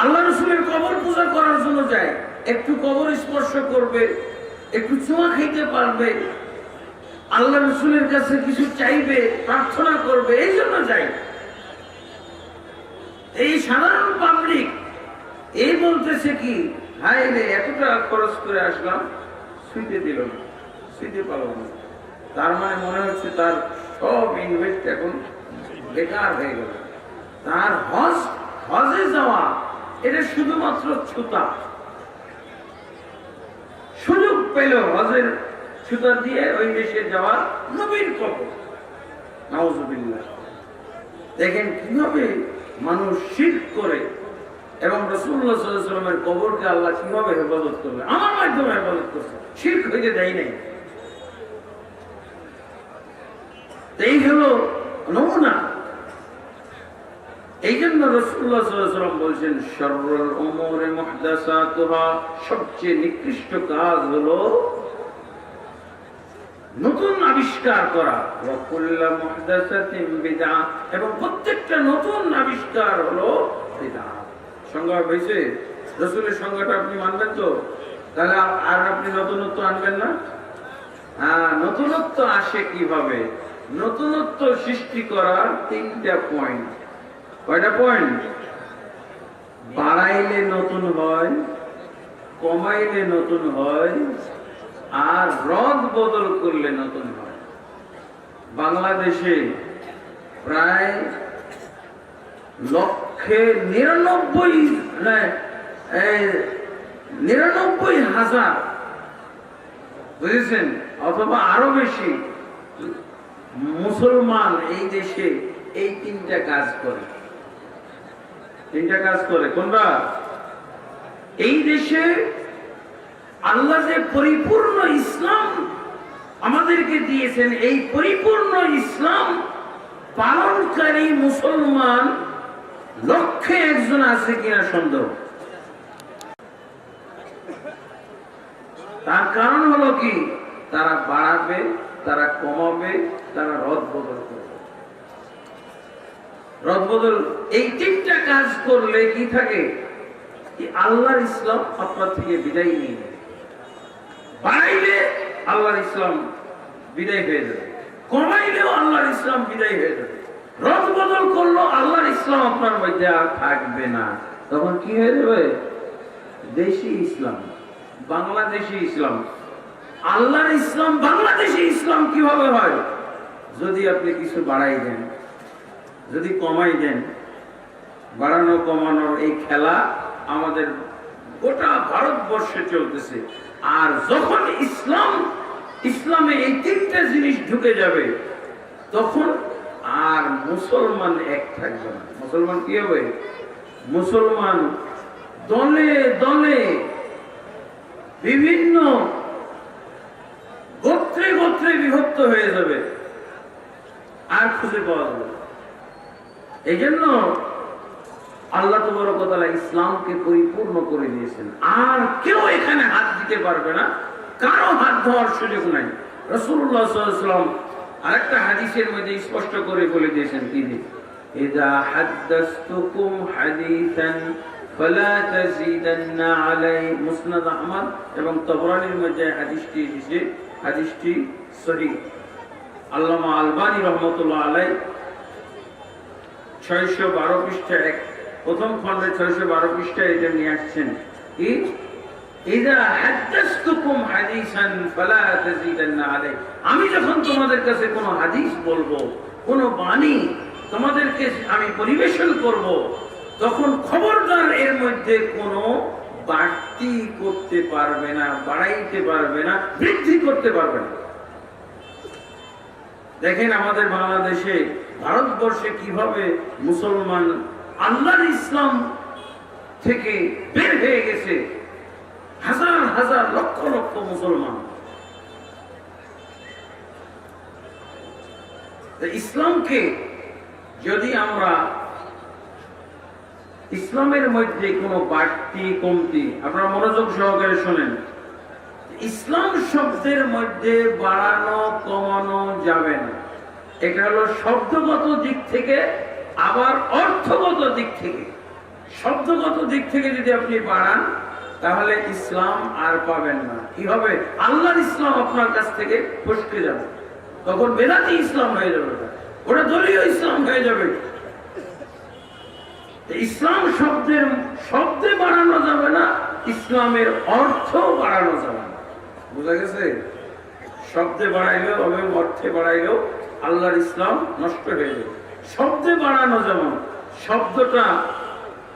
আল্লাহ রাসূলের কবর পূজা করার জন্য যায়, একটু কবর স্পর্শ করবে, একটু ছোঁয়া খাইতে পারবে, আল্লাহ রাসূলের কাছে কিছু চাইবে, প্রার্থনা করবে, এই জন্য যায়। এই সাধারণ পাবলিক এই বলতেছে কি, হায় রে এত টাকা খরচ করে আসলাম, ছুঁইতে দিল না, ছুঁইতে পারল না। তার মানে মনে হচ্ছে তার সব ইনভেস্ট এখন বেকার হয়ে গেল। তার হজে যাওয়া এটা শুধুমাত্র ছুতা, সুযোগ পেল হজের ছুতা দিয়ে ওই দেশে যাওয়ার, নবীর কবর। নাউযুবিল্লাহ। দেখেন কিভাবে মানুষ শিরক করে, এবং রাসূলুল্লাহ সাল্লাল্লাহু আলাইহি ওয়াসাল্লামের কবরকে আল্লাহ কিভাবে হেফাজত করবে, আমার মাধ্যমে হেফাজত করছে, শিরক হইতে দেয় নাই। এই হলো নমুনা। এই জন্য রাসূলুল্লাহ সাল্লাল্লাহু আলাইহি ওয়াসাল্লাম বলছেন, শাররুল উমুরি মুহদাসাতুহা, সবচেয়ে নিকৃষ্ট কাজ হলো নতুন আবিষ্কার করা, ওয়া কুল্লু মুহদাসাতিন বিদআহ, এবং প্রত্যেকটা নতুন আবিষ্কার হলো বিদআহ। সংজ্ঞা হয়েছে? রাসূলের সংজ্ঞাটা আপনি মানবেন তো? তাহলে আর আপনি নতুনত্ব আনবেন না? হ্যাঁ, নতুনত্ব আসে কিভাবে? নতুনত্ব সৃষ্টি করার 3টা পয়েন্ট। কয়টা পয়েন্ট? বাড়াইলে নতুন হয়, কমাইলে নতুন হয়, আর রদ বদল করলে নতুন হয়। বাংলাদেশে প্রায় 99,000 বুঝেছেন, অথবা আরো বেশি মুসলমান এই দেশে এই 3টা কাজ করে। 3টা কাজ করে কোনটা? এই দেশে আল্লাহ যে পরিপূর্ণ ইসলাম আমাদেরকে দিয়েছেন, এই পরিপূর্ণ ইসলাম পালনকারী মুসলমান লক্ষে একজন আছে কিনা সন্দেহ। তার কারণ হলো কি, তারা বাড়াবে, তারা কমাবে, তারা রদ বদল করবে। রদ বদল এই তিনটা কাজ করলে কি থাকে, আল্লাহর ইসলাম আপনার থেকে বিদায় নিয়ে নেবে। বাড়াইলে আল্লাহর ইসলাম বিদায় হয়ে যাবে, কমাইলেও আল্লাহর ইসলাম বিদায় হয়ে যাবে। রদ বদল করলো আল্লাহর ইসলাম আপনার মধ্যে আর থাকবে না। তখন কি হয়ে যাবে, দেশি ইসলাম, বাংলাদেশি ইসলাম। আল্লাহর ইসলাম বাংলাদেশি ইসলাম কিভাবে হয়, যদি আপনি কিছু বাড়াই দেন, যদি কমাই দেন। বাড়ানো কমানোর এই খেলা আমাদের গোটা ভারতবর্ষে চলতেছে। আর যখন ইসলামে এই তিনটা জিনিস ঢুকে যাবে, তখন আর মুসলমান এক থাকবে না। মুসলমান কি হবে, মুসলমান দলে দলে বিভিন্ন গোত্রে গোত্রে বিভক্ত হয়ে যাবে, আর খুঁজে পাওয়া যাবে। এই জন্য আল্লাহ তাবারক ওয়া তাআলা ইসলামকে পরিপূর্ণ করে দিয়েছেন। আর কেউ এখানে হাত দিতে পারবে না, কারো হাত ধোয়ার সুযোগ নাই। রাসূলুল্লাহ সাল্লাল্লাহু আলাইহি ওয়াসাল্লাম আরেকটা হাদিসের মধ্যে স্পষ্ট করে বলে দিয়েছেন, তিনি ইযা হাদাসতুকুম হাদিসান ফালা তাজিদান্না আলাই। মুসনাদ আহমদ এবং তাবরানীর মধ্যে হাদিসটি এসেছে, হাদিসটি সহিহ। আল্লামা আলবানী রাহমাতুল্লাহ আলাইহি 612 পৃষ্ঠা প্রথম খণ্ডে 612 পৃষ্ঠায় এটা নিয়ে আসছেন। আমি যখন তোমাদের কাছে কোনো হাদিস বলবো, কোনো বাণী তোমাদেরকে আমি পরিবেশন করব, তখন খবরদার এর মধ্যে কোনো বাড়তি করতে পারবে না, বাড়াইতে পারবে না, বৃদ্ধি করতে পারবে না। দেখেন আমাদের বাংলাদেশে, ভারতবর্ষে কিভাবে মুসলমান আল্লাহর ইসলাম থেকে বের হয়ে গেছে, হাজার হাজার লক্ষ লক্ষ মুসলমান। ইসলামকে যদি আমরা ইসলামের মধ্যে কোনো বাড়তি কমতি, আপনারা মনোযোগ সহকারে শোনেন, ইসলাম শব্দের মধ্যে বাড়ানো কমানো যাবে না। এটা হলো শব্দগত দিক থেকে, আবার অর্থগত দিক থেকে। শব্দগত দিক থেকে যদি আপনি বাড়ান, তাহলে ইসলাম আর পাবেন না। কি হবে, আল্লাহর ইসলাম আপনার কাছ থেকে ফসকে যাবে, তখন বেদাতি ইসলাম হয়ে যাবে, ওটা দলীয় ইসলাম হয়ে যাবে। ইসলাম শব্দে বাড়ানো যাবে না, ইসলামের অর্থ বাড়ানো যাবে না। বুঝা গেছে? শব্দে বাড়াইলেও হবে, অর্থে বাড়াইলেও আল্লাহর ইসলাম নষ্ট হয়ে যাবে। শব্দে বাড়ানো যেমন, শব্দটা,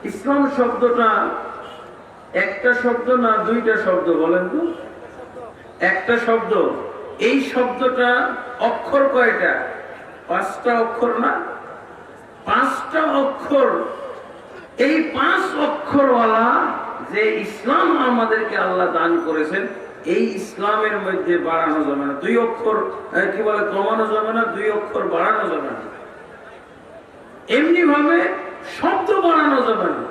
ইসলাম শব্দটা একটা শব্দ না দুইটা শব্দ বলেন তো? একটা শব্দ। এই শব্দটা অক্ষর কয়টা? 5টা অক্ষর না? 5টা অক্ষর। এই 5 অক্ষরওয়ালা যে ইসলাম আমাদেরকে আল্লাহ দান করেছেন, এই ইসলামের মধ্যে বাড়ানো যাবে না। 2 অক্ষর কি বলে, কমানো যাবে না, 2 অক্ষর বাড়ানো যাবে না। এমনি ভাবে শব্দ বাড়ানো যাবে না।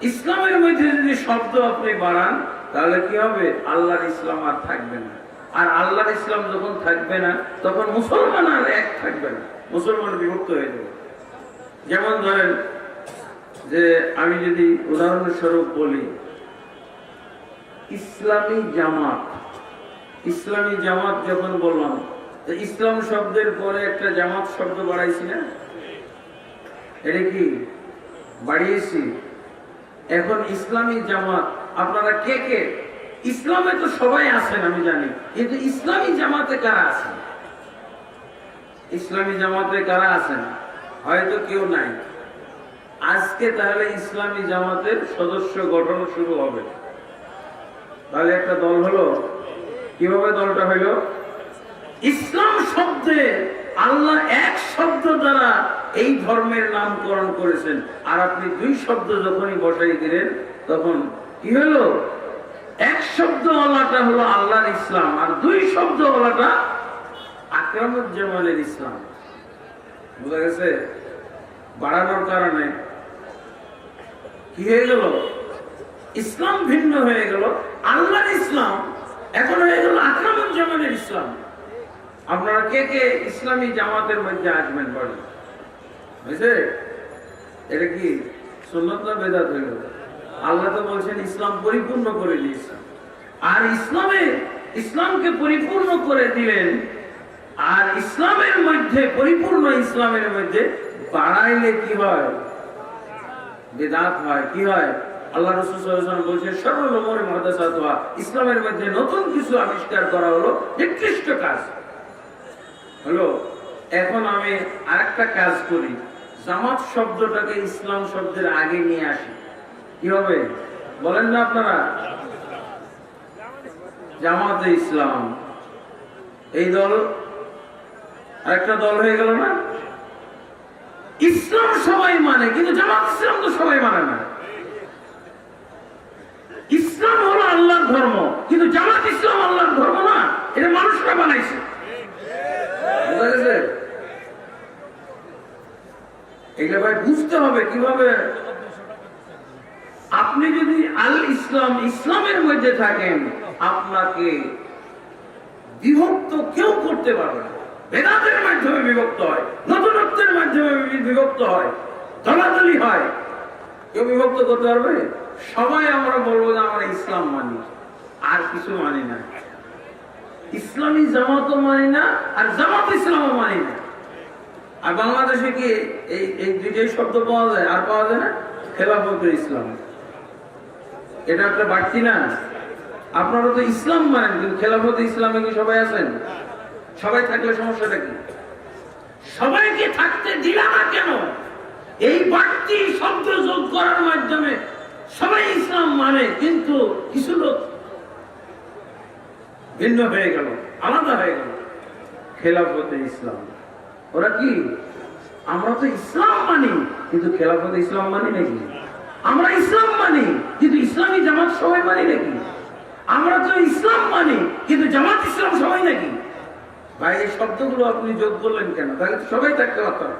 ইসলামের মধ্যে যদি শব্দ আপনি বাড়ান, তাহলে কি হবে, আল্লাহর ইসলাম আর থাকবে না। আর আল্লাহর ইসলাম যখন থাকবে না, তখন মুসলমান আর এক থাকবে না, মুসলমান বিভক্ত হয়ে যাবে। যেমন ধরেন যে, আমি যদি উদাহরণস্বরূপ বলি, ইসলামী জামাত, ইসলামী জামাত যখন বললাম, ইসলাম শব্দের পরে একটা জামাত শব্দ বাড়াইছি না? এটা কি বাড়িয়েছি? এখন ইসলামী জামাত, আপনারা কে কে ইসলামে তো সবাই আছেন আমি জানি, কিন্তু ইসলামী জামাতে কারা আছেন? ইসলামী জামাতে কারা আছেন? হয়তো কেউ নাই। আজকে তাহলে ইসলামী জামাতের সদস্য গঠন শুরু হবে। তাহলে একটা দল হলো। কিভাবে দলটা হইল? ইসলাম শব্দে আল্লাহ এক শব্দ দ্বারা এই ধর্মের নামকরণ করেছেন, আর আপনি 2 শব্দ যখনই বসাই দিলেন, তখন কি হলো, এক শব্দওয়ালাটা হলো আল্লাহর ইসলাম, আর 2 শব্দওয়ালাটা আকরামুজ্জামানের ইসলাম। বুঝা গেছে? বাড়ানোর কারণে কি হয়ে গেল, ইসলাম ভিন্ন হয়ে গেল। আল্লাহর ইসলাম এখন হয়ে গেল আক্রমণের ইসলাম। আপনারা কে কে ইসলামী জামাতের মধ্যে আসবেন বলেন? বুঝছে এটা কি সুন্নাত না বেদাত হইল? আল্লাহ তো বলছেন ইসলাম পরিপূর্ণ করে দিয়েছেন, আর ইসলামকে পরিপূর্ণ করে দিলেন। আর ইসলামের মধ্যে পরিপূর্ণ ইসলামের মধ্যে বাড়াইলে কি হয়? বেদাত হয়। কি হয়? আল্লাহ রাসূল সাল্লাল্লাহু আলাইহি ওয়াসাল্লাম বলেছেন শাররুল উমুরি মুহদাসাতুহা, ইসলামের মধ্যে নতুন কিছু আবিষ্কার করা হলো নিকৃষ্ট কাজ হলো। এখন আমি আরেকটা কাজ করি, জামাত শব্দটাকে ইসলাম শব্দের আগে নিয়ে আসি। কি হবে বলেন না আপনারা? জামাতে ইসলাম এই দল আরেকটা দল হয়ে গেল না? ইসলাম সবাই মানে, কিন্তু জামাত ইসলাম তো সবাই মানে না। ইসলাম হলো আল্লাহর ধর্ম, কিন্তু জামাত ইসলাম আল্লাহর ধর্ম না, এটা মানুষরা বানাইছে। বুঝা গেছে? এগুলো ভাই বুঝতে হবে কিভাবে। আপনি যদি আল ইসলাম ইসলামের মধ্যে থাকেন, আপনাকে বিভক্ত কেউ করতে পারবে না। বেদাতের মাধ্যমে বিভক্ত হয়, নতুনত্বের মাধ্যমে বিভক্ত হয়, দলাদলি হয়, কেউ বিভক্ত করতে পারবে? সবাই আমরা বলবো যে আমরা ইসলাম মানি, আর কিছু মানি না। ইসলামী জামাতও মানি না, আর জামাত ইসলামও মানি না। আর বাংলাদেশে কি এই দুইটাই শব্দ পাওয়া যায়? আর পাওয়া যায় না? খেলাফতে ইসলাম, এটা একটা বাড়তি না? আপনারা তো ইসলাম মানেন, কিন্তু খেলাফতে ইসলামে কি সবাই আছেন? সবাই থাকলে সমস্যাটা কি? সবাইকে থাকতে দিলা না কেন? এই বাড়তি শব্দ যোগ করার মাধ্যমে সবাই ইসলাম মানে, কিন্তু কিছু লোক ভিন্ন হয়ে গেল, আলাদা হয়ে গেল। খেলাফতে ইসলাম, ওরা কি? আমরা তো ইসলাম মানি, কিন্তু খেলাফতে ইসলাম মানি নাকি? আমরা ইসলাম মানি, কিন্তু ইসলামী জামাত সবাই মানি নাকি? আমরা তো ইসলাম মানি, কিন্তু জামাত ইসলাম সবাই নাকি? ভাই এই শব্দগুলো আপনি যোগ করলেন কেন? তাহলে তো সবাই থাকতে পারতাম,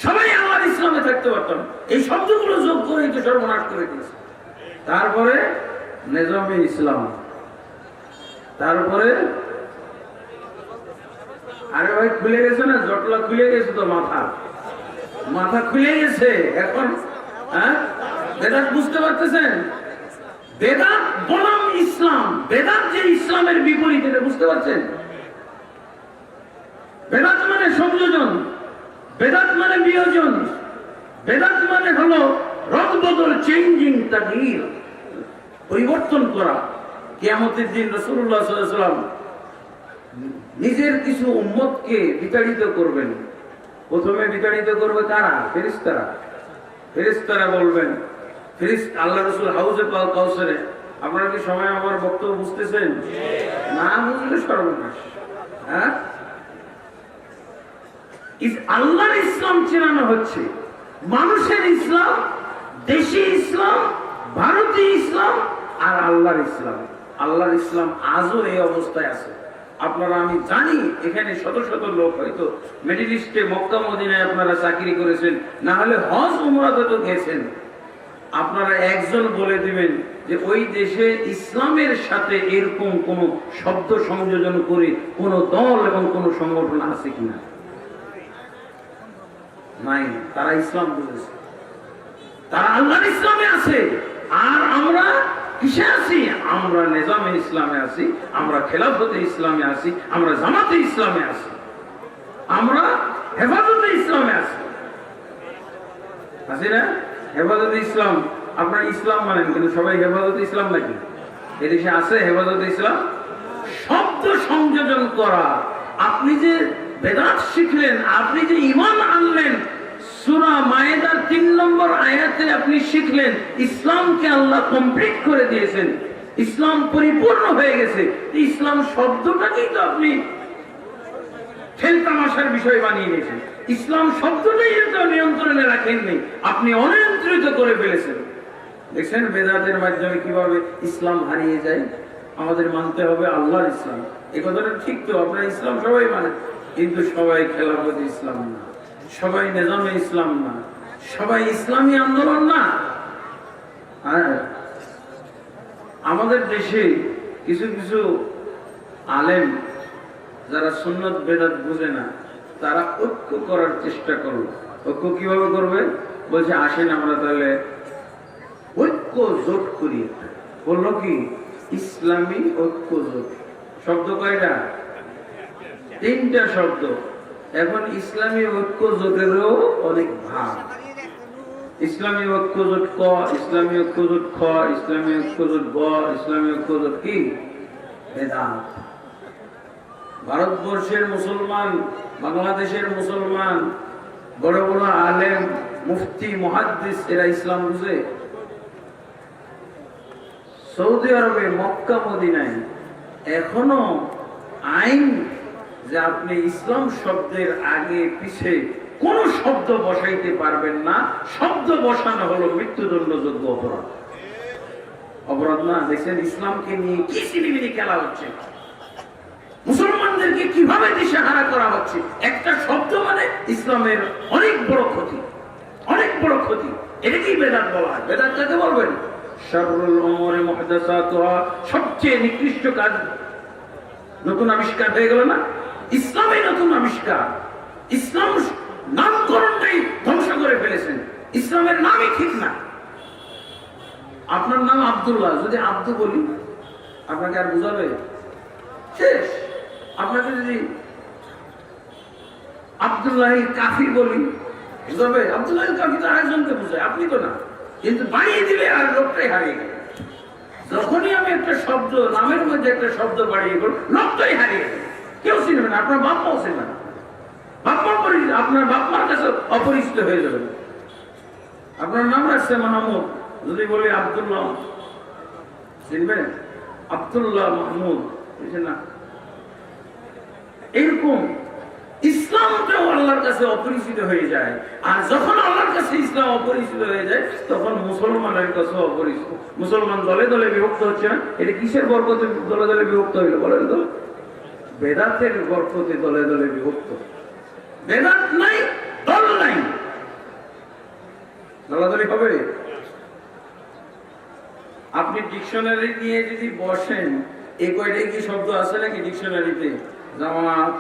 সবাই আল্লাহর ইসলামে থাকতে পারতাম। এই শব্দগুলো যোগ করে তো সর্বনাশ করে দিয়েছে। তারপরে নিজামে ইসলাম, তারপরে আরে ভাই খুলে গেছে না, জটলা খুলে গেছে তো, মাথা খুলে গেছে এখন। হ্যাঁ, বেদাত বুঝতে পারতেছেন? বেদাত বনাম ইসলাম, বেদাত যে ইসলামের বিপরীত, এটা বুঝতে পারছেন? বেদাত মানে সংযোজন, বেদাত মানে বিয়োজন, বেদাত মানে হলো রদবদল, চেঞ্জিং, তাগয়ীর, পরিবর্তন করা। কিয়ামতের দিন রাসূলুল্লাহ সাল্লাল্লাহু আলাইহি ওয়াসাল্লাম নিজের কিছু উম্মতকে বিতাড়িত করবেন। প্রথমে বিতাড়িত করবে কারা? ফেরেশতারা। ফেরেশতারা বলবেন, আল্লাহ রাসূল হাউজে কাউসারে। আপনারা কি সময় আমার বক্তব্য বুঝতেছেন? না বুঝলে সর্বনাশ। হ্যাঁ, আল্লাহর ইসলাম চেনানো হচ্ছে, মানুষের ইসলাম, দেশি ইসলাম, ভারতীয় ইসলাম, আর আল্লাহর ইসলাম। আল্লাহর ইসলাম আজও এই অবস্থায় আছে। আপনারা, আমি জানি এখানে শত শত লোক হয়তো মিডল ইস্টে মক্কা মদিনায় আপনারা চাকরি করেছেন, না হলে হজ উমরাতে তো গেছেন। আপনারা একজন বলে দিবেন যে ওই দেশে ইসলামের সাথে এরকম কোন শব্দ সংযোজন করে কোন দল এবং কোন সংগঠন আছে কিনা? নাই। তারা ইসলাম বুঝেছে, তারা আল্লাহর ইসলামে আছে। আর আমরা কিসে আছি? আমরা নিজামে ইসলামে আছি, আমরা খেলাফতে ইসলামে আছি, আমরা জামাতে ইসলামে আছি, আমরা হেফাজতে ইসলামে আছি। আছি না? হেফাজতে ইসলাম। আপনারা ইসলাম মানেন, কিন্তু সবাই হেফাজতে ইসলাম নাকি? এদেশে আছে হেফাজতে ইসলাম? শব্দ সংযোজন করা। আপনি যে বেদাত শিখলেন, আপনি যে ঈমান আনলেন, সূরা মায়েদার 3 নম্বর আয়াতে আপনি শিখলেন ইসলামকে আল্লাহ কমপ্লিট করে দিয়েছেন, ইসলাম পরিপূর্ণ হয়ে গেছে। ইসলাম শব্দটাকেই তো আপনি খেলতামাশার বিষয় বানিয়ে নিয়েছেন। ইসলাম শব্দটাই তো নিয়ন্ত্রণে রাখেননি, আপনি অনিয়ন্ত্রিত করে ফেলেছেন। দেখছেন বেদাতের মাধ্যমে কিভাবে ইসলাম হারিয়ে যায়। আমাদের মানতে হবে আল্লাহর ইসলাম। এই কথাটা ঠিক তো, আপনার ইসলাম সবাই মানে, কিন্তু সবাই খেলাফতে ইসলাম না, সবাই নিজামে ইসলাম না, সবাই ইসলামী আন্দোলন না। আমাদের দেশে কিছু কিছু আলেম যারা সুন্নত বেদাত বুঝে না, তারা ঐক্য করার চেষ্টা করলো। ঐক্য কিভাবে করবে? বলছে আসেন আমরা তাহলে ঐক্য জোট করি। বললো কি? ইসলামী ঐক্য জোট। শব্দ কয়টা? 3টা শব্দ। এখন ইসলামী ঐক্য জোটেরও অনেক ভাগ। ইসলামী ঐক্য জোট ক, ইসলামী ঐক্য জোট খ, ইসলামী ঐক্য জোট গ, ইসলামী ঐক্য জোট কি? বেদাত। ভারতবর্ষের মুসলমান, বাংলাদেশের মুসলমান, বড় বড় আলেম, মুফতি, মুহাদ্দিস, এরা ইসলাম বুঝে? সৌদি আরবে, মক্কা, মদিনায় এখনো আইন যে আপনি ইসলাম শব্দের আগে পিছে কোন শব্দ বসাইতে পারবেন না। শব্দ বসানো হলো মৃত্যুদণ্ডযোগ্য অপরাধ। অপরাধ না? দেখছেন ইসলামকে নিয়ে কি সিনেমিনি খেলা হচ্ছে, মুসলমানদেরকে কিভাবে দিশেহারা করা হচ্ছে। একটা শব্দ মানে ইসলামের অনেক বড় ক্ষতি, অনেক বড় ক্ষতি। এটাকেই বেদাত বলা হয়। বেদাত কাকে বলবেন? শাররুল উমুরি মুহদাসাতুহা, সবচেয়ে নিকৃষ্ট কাজ। নতুন আবিষ্কার হয়ে গেল না? ইসলামই নতুন আবিষ্কার। ইসলাম নামকরণটাই ধ্বংস করে ফেলেছেন। ইসলামের নামই ঠিক না। আপনার নাম আব্দুল্লাহ, যদি আব্দু বলি আপনাকে আর বুঝাবে? শেষ। আপনাকে যদি আব্দুল্লাহ কাফি বলি বুঝাবে? আব্দুল্লাহ কাফি তো আরেকজনকে বুঝায়, আপনি তো না। কিন্তু বাড়িয়ে দিলে আর লোকটাই হারিয়ে গেল। যখনই আমি একটা শব্দ, নামের মধ্যে একটা শব্দ বাড়িয়ে গেল, লোকটাই হারিয়ে গেল। কেউ চিনবে না, আপনার বাপ মাও চিনবে না। আপনার বাপ মার কাছে অপরিচিত হয়ে যাবে। আপনার নাম রাখছে মাহমুদ, যদি বলি আব্দুল্লাহ, চিনবেন? আব্দুল্লাহ মাহমুদ, বুঝছেন না? এরকম ইসলামটাও আল্লাহর কাছে অপরিচিত হয়ে যায়। আর যখন আল্লাহর কাছে ইসলাম অপরিচিত হয়ে যায়, তখন মুসলমানের কাছে অপরিচিত। মুসলমান দলে দলে বিভক্ত হচ্ছে না। এটা কিসের বরকতে দলে দলে বিভক্ত হইল বলেন তো? বেদাতের বরকতে দলে দলে বিভক্ত। বেদাত নাই, দল নাই, দলাদলি হবে। আপনি ডিকশনারি নিয়ে যদি বসেন, এই কয়টাই কি শব্দ আছে নাকি ডিকশনারিতে? জামাত,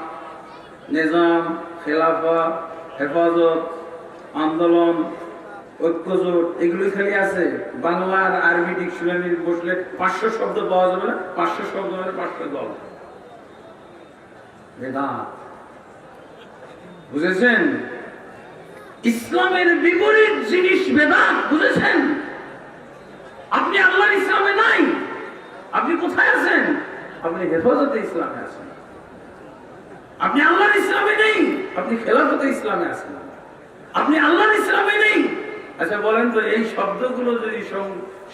নিজাম, খেলাফা, হেফাজত, আন্দোলন, ঐক্যজোট, এগুলো খালি আছে। বাংলা আর আরবি ডিকশনারি বসলে 500 শব্দ পাওয়া যাবে না। 500 শব্দ মানে 500 দল। বেদাত, বুঝেছেন? ইসলামের বিপরীত জিনিস বেদাত, বুঝেছেন? আপনি আল্লাহর ইসলামে নাই। আপনি কোথায় আছেন? আপনি হেফাজতে ইসলামে আছেন। আপনি আল্লাহর ইসলামে নেই, আপনি খেলাফতে ইসলামে আছেন। আপনি আল্লাহর ইসলামে নেই। আচ্ছা বলেন তো, এই শব্দগুলো যদি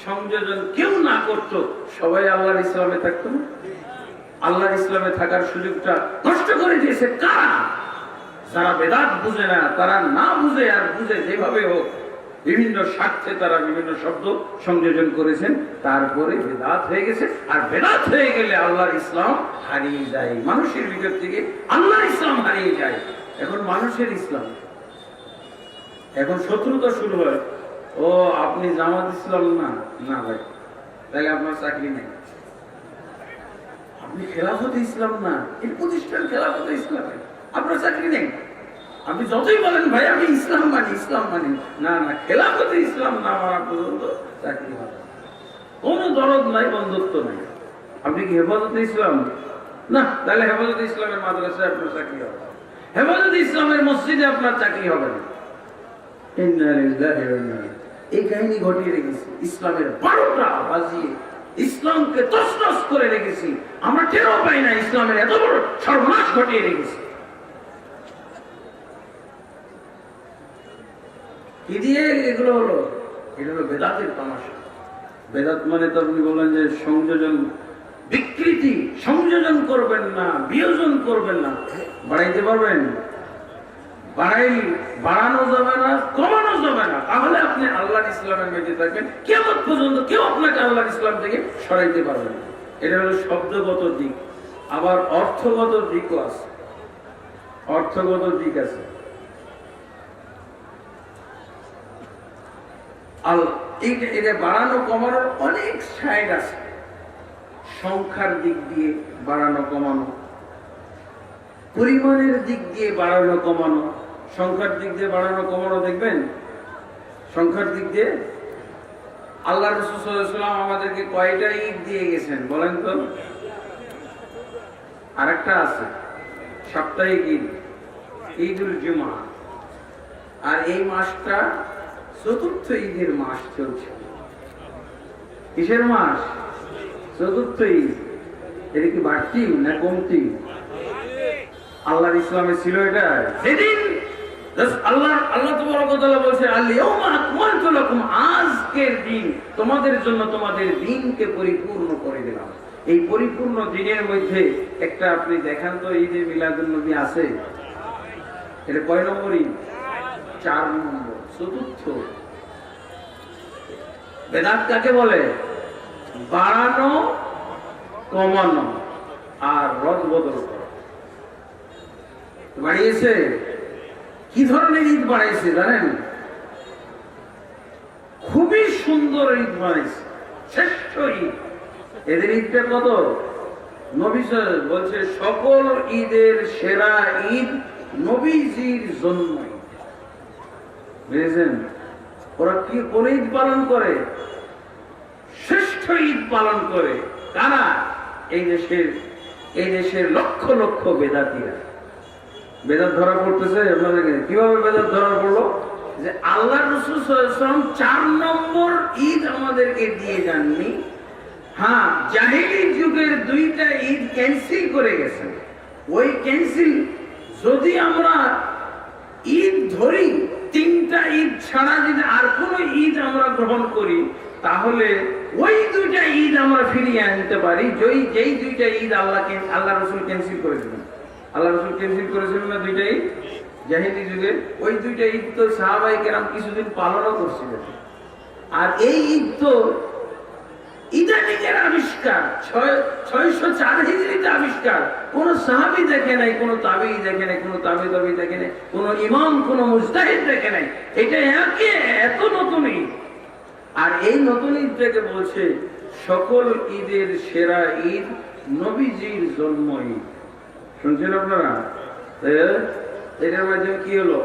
সংযোজন কেউ না করত, সবাই আল্লাহর ইসলামে থাকতো না? আল্লাহর ইসলামে থাকার সুযোগটা নষ্ট করে দিয়েছে কারা? যারা বেদাত বুঝে না, তারা না বুঝে আর বুঝে যেভাবে হোক বিভিন্ন স্বার্থে তারা বিভিন্ন শব্দ সংযোজন করেছেন, তারপরে বেদাত হয়ে গেছে। আর বেদাত হয়ে গেলে আল্লাহর ইসলাম হারিয়ে যায়। মানুষের ভিতর থেকে আল্লাহর ইসলাম হারিয়ে যায়। এখন মানুষের ইসলাম, এখন শত্রুতা শুরু হয়। ও আপনি জামাত ইসলাম না? না ভাই, তাহলে আপনার চাকরি নেই। আপনি খেলাফতে ইসলাম না? এই প্রতিষ্ঠান খেলাফতে ইসলামে, আপনার চাকরি নেই। আপনি যতই বলেন ভাই আমি ইসলাম মানি, ইসলাম মানি, না না, খেলাফতে ইসলাম না মানা পর্যন্ত চাকরি হবে। কোনো দরদ নাই, বন্ধুত্ব নাই। আপনি কি হেফাজতে ইসলাম? না, তাহলে হেফাজতে ইসলামের মাদ্রাসায় আপনার চাকরি হবে, হেফাজতে ইসলামের মসজিদে আপনার চাকরি হবে না। এই কাহিনী ঘটিয়ে রেখেছি। ইসলামের 12টা বাজিয়ে ইসলামকে তছনছ করে রেখেছি। আমরা টেরও পাই না ইসলামের এত বড় সর্বনাশ ঘটিয়ে রেখেছি। কি দিয়ে এগুলো হলো? এটা হলো বেদাতের তামাশা। বেদাত মানে তো আপনি বললেন যে সংযোজন, বিকৃতি। সংযোজন করবেন না, বিয়োজন করবেন না। বাড়াইতে পারবেন? বাড়ানো যাবে না, কমানো যাবে না। তাহলে আপনি আল্লাহর ইসলামের মধ্যে থাকবেন। কিয়ামত পর্যন্ত কেউ আপনাকে আল্লাহর ইসলাম থেকে সরাইতে পারবে না। এটা হলো শব্দগত দিক। আবার অর্থগত দিকও আছে। অর্থগত দিক আছে। এটা বাড়ানো কমানোর অনেক সাইড আছে। সংখ্যার দিক দিয়ে বাড়ানো কমানো, পরিমাণের দিক দিয়ে বাড়ানো কমানো। সংখ্যার দিক দিয়ে বাড়ানো কমানো দেখবেন, সংখ্যার দিক দিয়ে আল্লাহ রাসূল সাল্লাল্লাহু আলাইহি ওয়াসাল্লাম আমাদেরকে কয়টা ঈদ দিয়ে গেছেন বলেন তো? আরেকটা আছে সাপ্তাহিক ঈদ, ঈদুল জুমা। আর এই মাসটা চতুর্থ ঈদের মাস চলছে। কিসের মাস? চতুর্থ ঈদ। এটা কি বাড়তি না কমতি? আল্লাহর ইসলামে ছিল এটা। সেদিন আল্লাহ তাবারক ওয়া তাআলা বলেছে, আল-ইয়াউমা আকমালতু লাকুম, আজকের দিন তোমাদের জন্য তোমাদের দিনকে পরিপূর্ণ করে দিলাম। এই পরিপূর্ণ দিনের মধ্যে একটা আপনি দেখান তো ঈদে মিলাদুন নবী আছে? এটা কয় নম্বর ঈদ? 4 নম্বর, চতুর্থ। বেদাত কাকে বলে? বাড়ানো কমানো আর রদ বদল করা। বাড়িয়েছে। কি ধরনের ঈদ বাড়াইছে জানেন? খুবই সুন্দর ঈদ বানাইছে, শ্রেষ্ঠ ঈদ। এদের ঈদটা কত? নবী বলছে সকল ঈদের সেরা ঈদ নবীজির জন্ম ঈদ। বুঝেছেন? ওরা কি কোন ঈদ পালন করে? শ্রেষ্ঠ ঈদ পালন করে। কারা? এই দেশের লক্ষ লক্ষ বেদাতীরা। বেদাত ধরা পড়তেছে আপনাদেরকে। কিভাবে বেদাত ধরা পড়লো? যে আল্লাহ রাসূল সাল্লাল্লাহু আলাইহি ওয়াসাল্লাম 4 নম্বর ঈদ আমাদেরকে দিয়ে যাননি। হ্যাঁ, জাহেলি যুগের 2টা ঈদ ক্যান্সেল করে গেছেন। ওই ক্যান্সেল যদি আমরা ঈদ ধরি, 3টা ঈদ ছাড়া যদি আর কোন ঈদ আমরা গ্রহণ করি, তাহলে ওই 2টা ঈদ আমরা ফিরিয়ে আনতে পারি। যেই 2টা ঈদ আল্লাহ রাসূল ক্যান্সেল করেছিলেন। আল্লাহ রাসূল ক্যান্সেল করেছিলেন না 2টা ঈদ জাহেলি যুগে। ওই 2টা ঈদ তো সাহাবায়ে কেরাম কিছুদিন পালনও করছিলেন। আর এই ঈদ তো ইদানিংয়ের আবিষ্কার, 604 হিজরিতে আবিষ্কার। কোন সাহাবী দেখে নাই, কোন তাবেঈ দেখে নাই, কোন তাবেঈ দেখে নাই, কোন ইমাম, কোন মুজতাহিদ দেখে নাই। এটা এত নতুন ঈদ। আর এই নতুন ঈদটাকে বলছে সকল ঈদের সেরা ঈদ নবীজির জন্ম ঈদ। শুনছেন আপনারা? এটার মাধ্যমে কি হলো?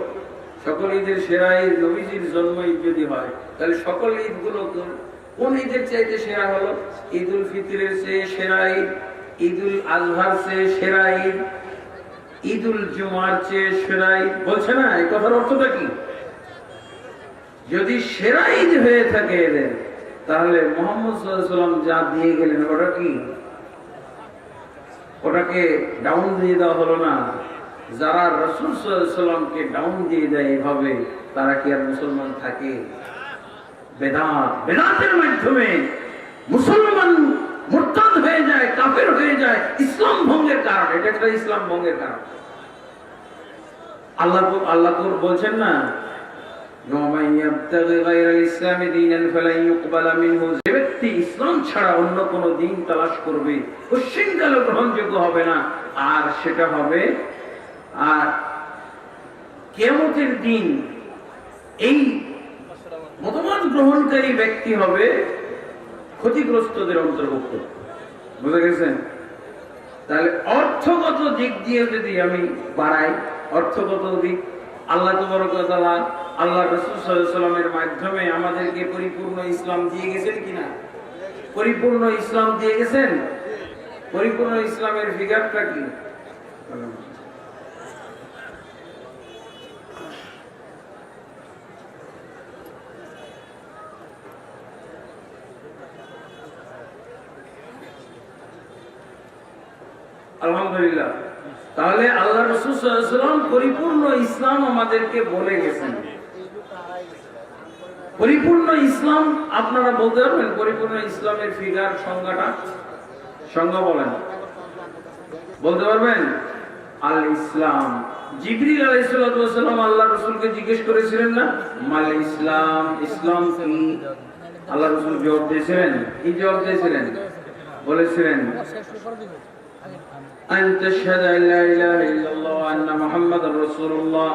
সকল ঈদের সেরা ঈদ নবীজির জন্ম ঈদ যদি হয়, তাহলে সকল ঈদগুলো কোন ঈদের চাইতে সেরা হলো? ঈদুল ফিতরের চেয়ে সেরা ঈদ, ঈদুল আজহার চেয়ে সেরা ঈদ, ঈদুল জুমার চেয়ে সেরা ঈদ। বলছে না? এই কথার অর্থটা কি? যদি সেরা ঈদ হয়ে থাকে এদের, তাহলে মুহাম্মদ সাল্লাল্লাহু আলাইহি ওয়াসাল্লাম যা দিয়ে গেলেন ওটা কি? ওটাকে ডাউন দিয়ে দেওয়া হলো না? যারা রাসূল সাল্লাল্লাহু আলাইহি ওয়াসাল্লামকে ডাউন দিয়ে দেয় এভাবে, তারা কি আর মুসলমান থাকে? বেদাতের মাধ্যমে মুসলমান মুরতাদ হয়ে যায়, কাফের হয়ে যায়, ইসলাম ভঙ্গের কারণ। এটা একটা ইসলাম ভঙ্গের কারণ। আল্লাহ বলছেন না, যে ব্যক্তি ইসলাম ছাড়া অন্য কোন দিন তালাশ করবে, কোশ্চিনকালে গ্রহণযোগ্য হবে না। আর সেটা হবে আর কিয়ামতের দিন এই মতবাদ গ্রহণকারী ব্যক্তি হবে ক্ষতিগ্রস্তদের অন্তর্ভুক্ত। বুঝে গেছেন? তাহলে অর্থগত দিক দিয়ে যদি আমি বাড়াই, অর্থগত দিক, আল্লাহ তাবারক ওয়া তাআলা আল্লাহ রাসূল সাল্লাল্লাহু আলাইহি ওয়াসাল্লামের মাধ্যমে আমাদেরকে পরিপূর্ণ ইসলাম দিয়ে গেছেন কিনা? পরিপূর্ণ ইসলাম দিয়ে গেছেন। পরিপূর্ণ ইসলামের ফিগারটা কি? আলহামদুলিল্লাহ। তাহলে আল্লাহ রাসূল সাল্লাল্লাহু আলাইহি ওয়াসাল্লাম পরিপূর্ণ ইসলাম আমাদেরকে বলে গেছেন। পরিপূর্ণ ইসলাম আপনারা বলতে পারবেন? পরিপূর্ণ ইসলামের ফিগার, সংজ্ঞা বলেন, বলতে পারবেন? আল ইসলাম। জিবরিল আলাইহিস সালাতু ওয়াস সালাম আল্লাহ রাসূলকে জিজ্ঞেস করেছিলেন না, মাল ইসলাম, ইসলাম কি? আল্লাহ রাসূল জবাব দিয়েছিলেন। কি জবাব দিয়েছিলেন? বলেছিলেন, أن تشهد أن لا إله إلا الله وأن محمد رسول الله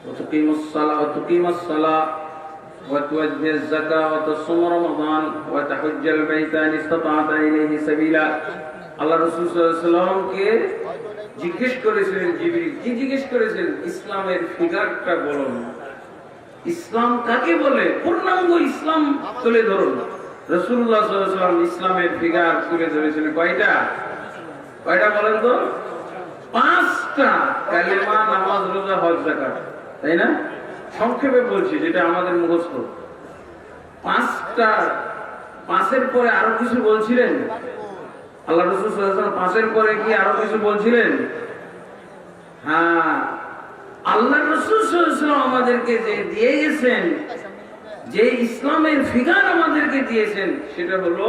وتقيم الصلاة وتؤدي الزكاة وتصوم رمضان وتحج البيت إن استطعت إليه سبيلا আল্লাহ রাসূল সাল্লাল্লাহু আলাইহি ওয়াসাল্লামকে জিজ্ঞেস করেছিলেন জিবরিল, কি জিজ্ঞেস করেছিলেন? ইসলামের ফিগারটা বলুন, ইসলাম কাকে বলে, পূর্ণাঙ্গ ইসলাম তুলে ধরুন। রাসূলুল্লাহ সাল্লাল্লাহু আলাইহি ওয়াসাল্লাম ইসলামের ফিগার তুলে ধরেছিলেন কয়টা? কয়টা বলেন তো? 5টা। কালেমা, নামাজ, রোজা, হজ, যাকাত, তাই না? সংক্ষেপে বলছি, যেটা আমাদের মুখস্থ। 5টা। 5-এর পরে আরো কিছু বলছিলেন আল্লাহ রাসূল সাল্লাল্লাহু আলাইহি ওয়াসাল্লাম? 5-এর পরে কি আরো কিছু বলছিলেন? হ্যাঁ, আল্লাহ রাসূল সাল্লাল্লাহু আলাইহি ওয়াসাল্লাম আমাদেরকে যে দিয়ে গেছেন, যে ইসলামের ফিগার আমাদেরকে দিয়েছেন, সেটা হলো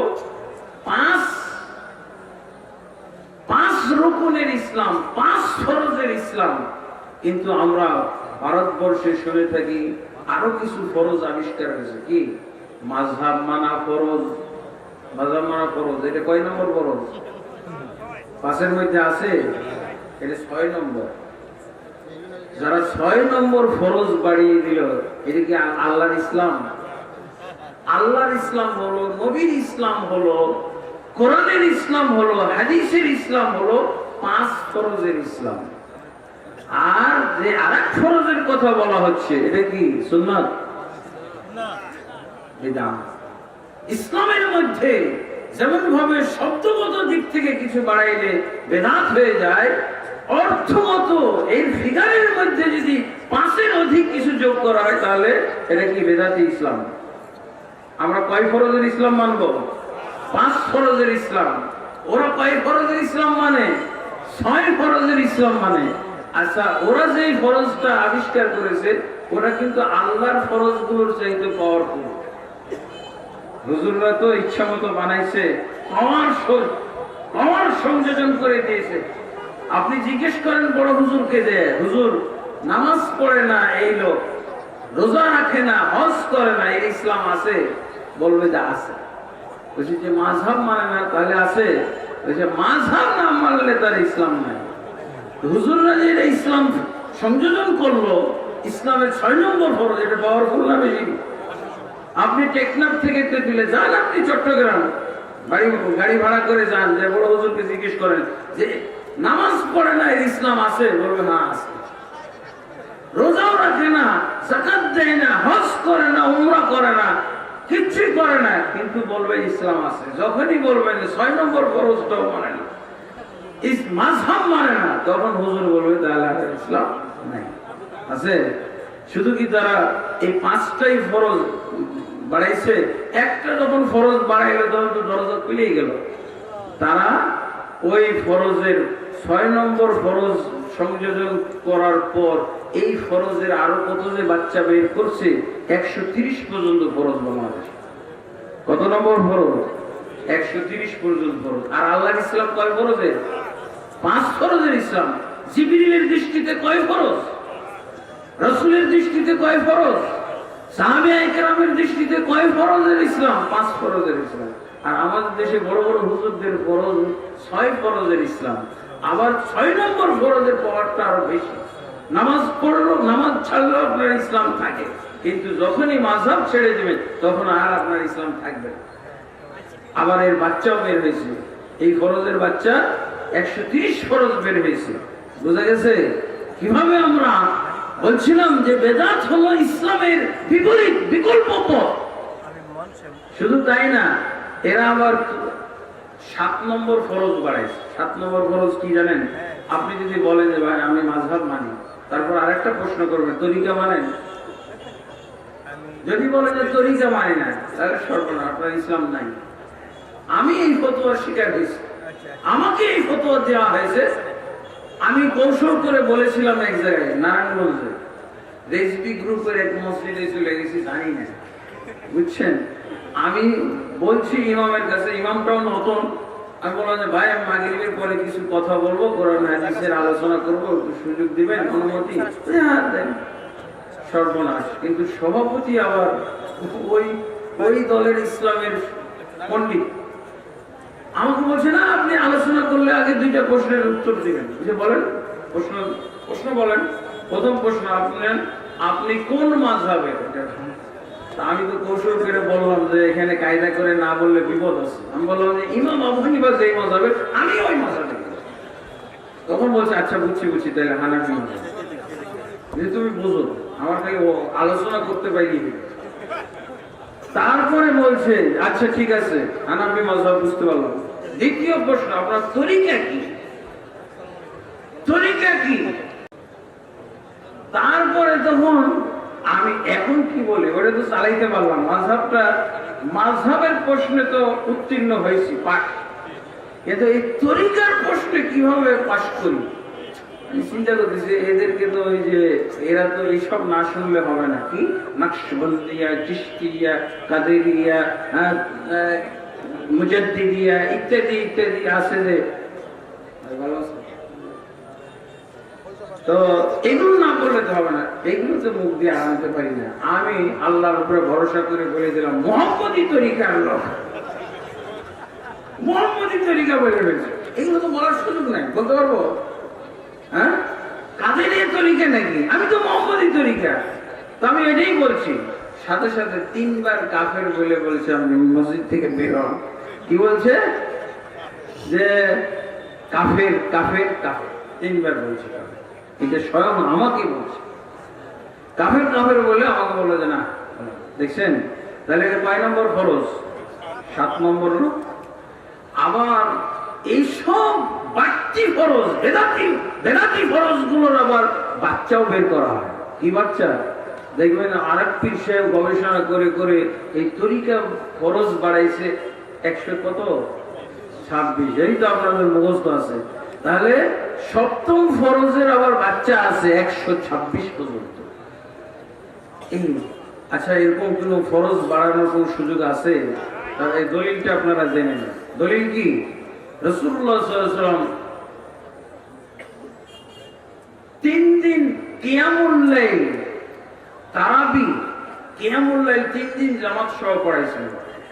5 রকমের ইসলাম, 5 ফরজের ইসলাম। কিন্তু আমরা ভারতবর্ষে শুনে থাকি আরো কিছু ফরজ আবিষ্কার হয়েছে। কি? মাযহাব মানা ফরজ। মাযহাব মানা ফরজ, এটা কয় নম্বর ফরজ? 5-এর মধ্যে আছে, এটা 6 নম্বর। যারা 6 নম্বর ফরজ বাড়িয়ে দিল, এটা কি আল্লাহর ইসলাম? আল্লাহর ইসলাম হলো, নবীর ইসলাম হলো, কোরআনের ইসলাম হলো, হাদিসের ইসলাম হলো 5 ফরজের ইসলাম। আর যে আরেক ফরজের কথা বলা হচ্ছে, এটা কি সুন্নাত? বিদআত। ইসলামের মধ্যে যেমন ভাবে শব্দগত দিক থেকে কিছু বাড়াইলে বেদাত হয়ে যায়, অর্থগত এই ফিগারের মধ্যে যদি 5-এর অধিক কিছু যোগ করা হয়, তাহলে এটা কি বেদাতি ইসলাম? আমরা কয় ফরজের ইসলাম মানবো? 5 ফরজের ইসলাম। ওরা কয় ফরজের ইসলাম মানে? 6 ফরজের ইসলাম মানে। আচ্ছা, ওরা যে ফরজটা আবিষ্কার করেছে, ওরা কিন্তু আল্লাহর ফরজগুলোর চাইতে পাওয়ারফুল। হুজুররা তো ইচ্ছা মতো বানাইছে, পাওয়ার সংযোজন করে দিয়েছে। আপনি জিজ্ঞেস করেন বড় হুজুরকে, যে হুজুর নামাজ পড়ে না এই লোক, রোজা রাখে না, হজ করে না, এর ইসলাম আছে? বলবে যে আছে। বলছি যে মাযহাব মানে না, তাহলে আছে? বলছে মাযহাব না মানলে তার ইসলাম নাই। হুজুররা যে ইসলাম সংযোজন করলো, ইসলামের 6 নম্বর ফরজ, এটা পাওয়ারফুল না বেশি? আপনি টেকনাফ থেকে তেতুলে যান, আপনি চট্টগ্রাম গাড়ি ভাড়া করে যান, যে বড় হুজুরকে জিজ্ঞেস করেন যে নামাজ পড়ে না, এর ইসলাম আছে? বলবে না আছে। রোজাও রাখে না, যাকাত দেয় না, হজ করে না, উমরা করে না, কিচ্ছুই করে না, কিন্তু বলবে ইসলাম আছে। যখনই বলবেন 6 নম্বর ফরজটাও মানে না, মাযহাব মানে না, তখন হুজুর বলবে তাহলে ইসলাম নাই, আছে। শুধু কি তারা এই 5টাই ফরজ বাড়াইছে? একটা যখন ফরজ বাড়াইলো, তখন তো দরজা খুলেই গেল। তারা ওই ফরজের 6 নম্বর ফরজ সংযোজন করার পর এই ফরজের আরো কত যে বাচ্চা বের করছে, 130 পর্যন্ত ফরজ বাংলাদেশ। কত নম্বর ফরজ? 130 পর্যন্ত ফরজ। আর আল্লাহর ইসলাম কয় ফরজের? 5 ফরজের ইসলাম। জিবরিলের দৃষ্টিতে কয় ফরজ? রাসূলের দৃষ্টিতে কয় ফরজ? সাহাবায়ে কেরামের দৃষ্টিতে কয় ফরজের ইসলাম? 5 ফরজের ইসলাম। আর আমাদের দেশে বড় বড় হুজুরদের ফরজ 6 ফরজের ইসলাম। আবার 6 নম্বর ফরজের পাওয়ারটা আরো বেশি। নামাজ পড়লো, নামাজ ছাড়লো, আপনার ইসলাম থাকে, কিন্তু যখনই মাযহাব ছেড়ে দেবেন, তখন আর আপনার ইসলাম থাকবে না। আবার এর বাচ্চাও বের হয়েছে, এই ফরজের বাচ্চা 130 ফরজ বের হয়েছে। বোঝা গেছে কিভাবে? আমরা বলছিলাম যে বেদাত হলো ইসলামের বিপরীত, বিকল্প পথ। শুধু তাই না, এরা আবার 7 নম্বর ফরজ বাড়াইছে। 7 নম্বর ফরজ কি জানেন? আপনি যদি বলেন যে ভাই আমি মাযহাব মানি, তারপর আরেকটা প্রশ্ন করবেন, তরিকা মানেন? যদি বলেন যে তরিকা মানে না, তাহলে সর্বনাশ, আপনার ইসলাম নাই। আমি এই ফতোয়ার শিকার হয়েছি, আমাকে এই ফতোয়া দেওয়া হয়েছে। আমি কৌশল করে বলেছিলাম এক জায়গায়, নারায়ণগঞ্জে, রেসবি গ্রুপের এক মসজিদে চলে গেছি, জানি না, বুঝছেন? আমি বলছি ইমামের কাছে, ইমামটাও নতুন। আমি বললাম যে ভাই, আমি মাগরিবের পরে কিছু কথা বলবো, কোরআন হাদিসের আলোচনা করবো, একটু সুযোগ দিবেন, অনুমতি? হ্যাঁ দেন। সর্বনাশ। কিন্তু সভাপতি আবার ওই দলের ইসলামের পণ্ডিত আমাকে বলছে, না আপনি আলোচনা করলে আগে 2টা প্রশ্নের উত্তর দিবেন। বলেন প্রশ্ন বলেন। প্রথম প্রশ্ন, আপনি কোন মাযহাবের? আমি তো কৌশল করে বললাম যে এখানে কায়দা করে না বললে বিপদ আছে। আমি বললাম যে ইমাম আবু হানিফা যেই মাযহাবের আমি ওই মাযহাবে। তখন বলছে আচ্ছা বুঝছি তাহলে হানাফি মাযহাব। যে তুমি বুঝো আমার খালি আলোচনা করতে পারি। তারপরে বলছে আচ্ছা ঠিক আছে হানাফি মাযহাব বুঝতে পারলাম। দ্বিতীয় প্রশ্ন আপনার তরিকা কি? তারপরে তখন আমি এখন কি বলি ওটা তো চালাইতে পারলাম। মাযহাবের প্রশ্নে তো উত্তীর্ণ হয়েছি পাস, কিন্তু এই তরিকার প্রশ্নে কিভাবে পাস করি আমি চিন্তা করতেছি। এদেরকে তো ওই যে এরা তো এইসব না শুনলে হবে না। কি নকশবন্দিয়া, চিশতিয়া, কাদেরিয়া, মুজাদ্দিদিয়া ইত্যাদি আছে যে, তো এগুলো না বললে তো হবে না। এগুলো তো মুখ দিয়ে আনতে পারি না। আমি আল্লাহর উপরে ভরসা করে বলে দিলাম মুহাম্মদী তরিকার লোক, মুহাম্মদী তরিকা বলে ফেলছে। এগুলো তো বলার সুযোগ নাই, বলতে পারবো? হ্যাঁ, কাদের তরিকা নাকি? আমি তো মুহাম্মদী তরিকা। তো আমি এটাই বলছি। সাথে সাথে 3 বার কাফের বলে বলছে আমি মসজিদ থেকে বের হন। কি বলছে? যে কাফের 3 বার বলছে। এটা স্বয়ং আমাকে বলছে কাফের বলে আমাকে বললো যে না। দেখছেন তাহলে এটা 5 নম্বর ফরজ, 7 নম্বর। আবার এইসব বাড়তি ফরজ, বেদাতি ফরজ গুলোর আবার বাচ্চাও বের করা হয়। কি বাচ্চা? দেখবেন আরেক পীর সাহেব গবেষণা করে এই তরিকা ফরজ বাড়াইছে 126। এই তো আপনাদের মুখস্থ আছে। তাহলে 7ম ফরজের আবার বাচ্চা আছে 126 পর্যন্ত। আচ্ছা, এরকম কোন ফরজ বাড়ানোর কোন সুযোগ আছে? এই দলিলটা আপনারা জেনে নেন। দলিল কি? রাসূলুল্লাহ সাল্লাল্লাহু আলাইহি ওয়াসাল্লাম 3 দিন কিয়ামুল লাইল, তারাবি কিয়ামুল লাইল 3 দিন জামাত সহ পড়াইছেন।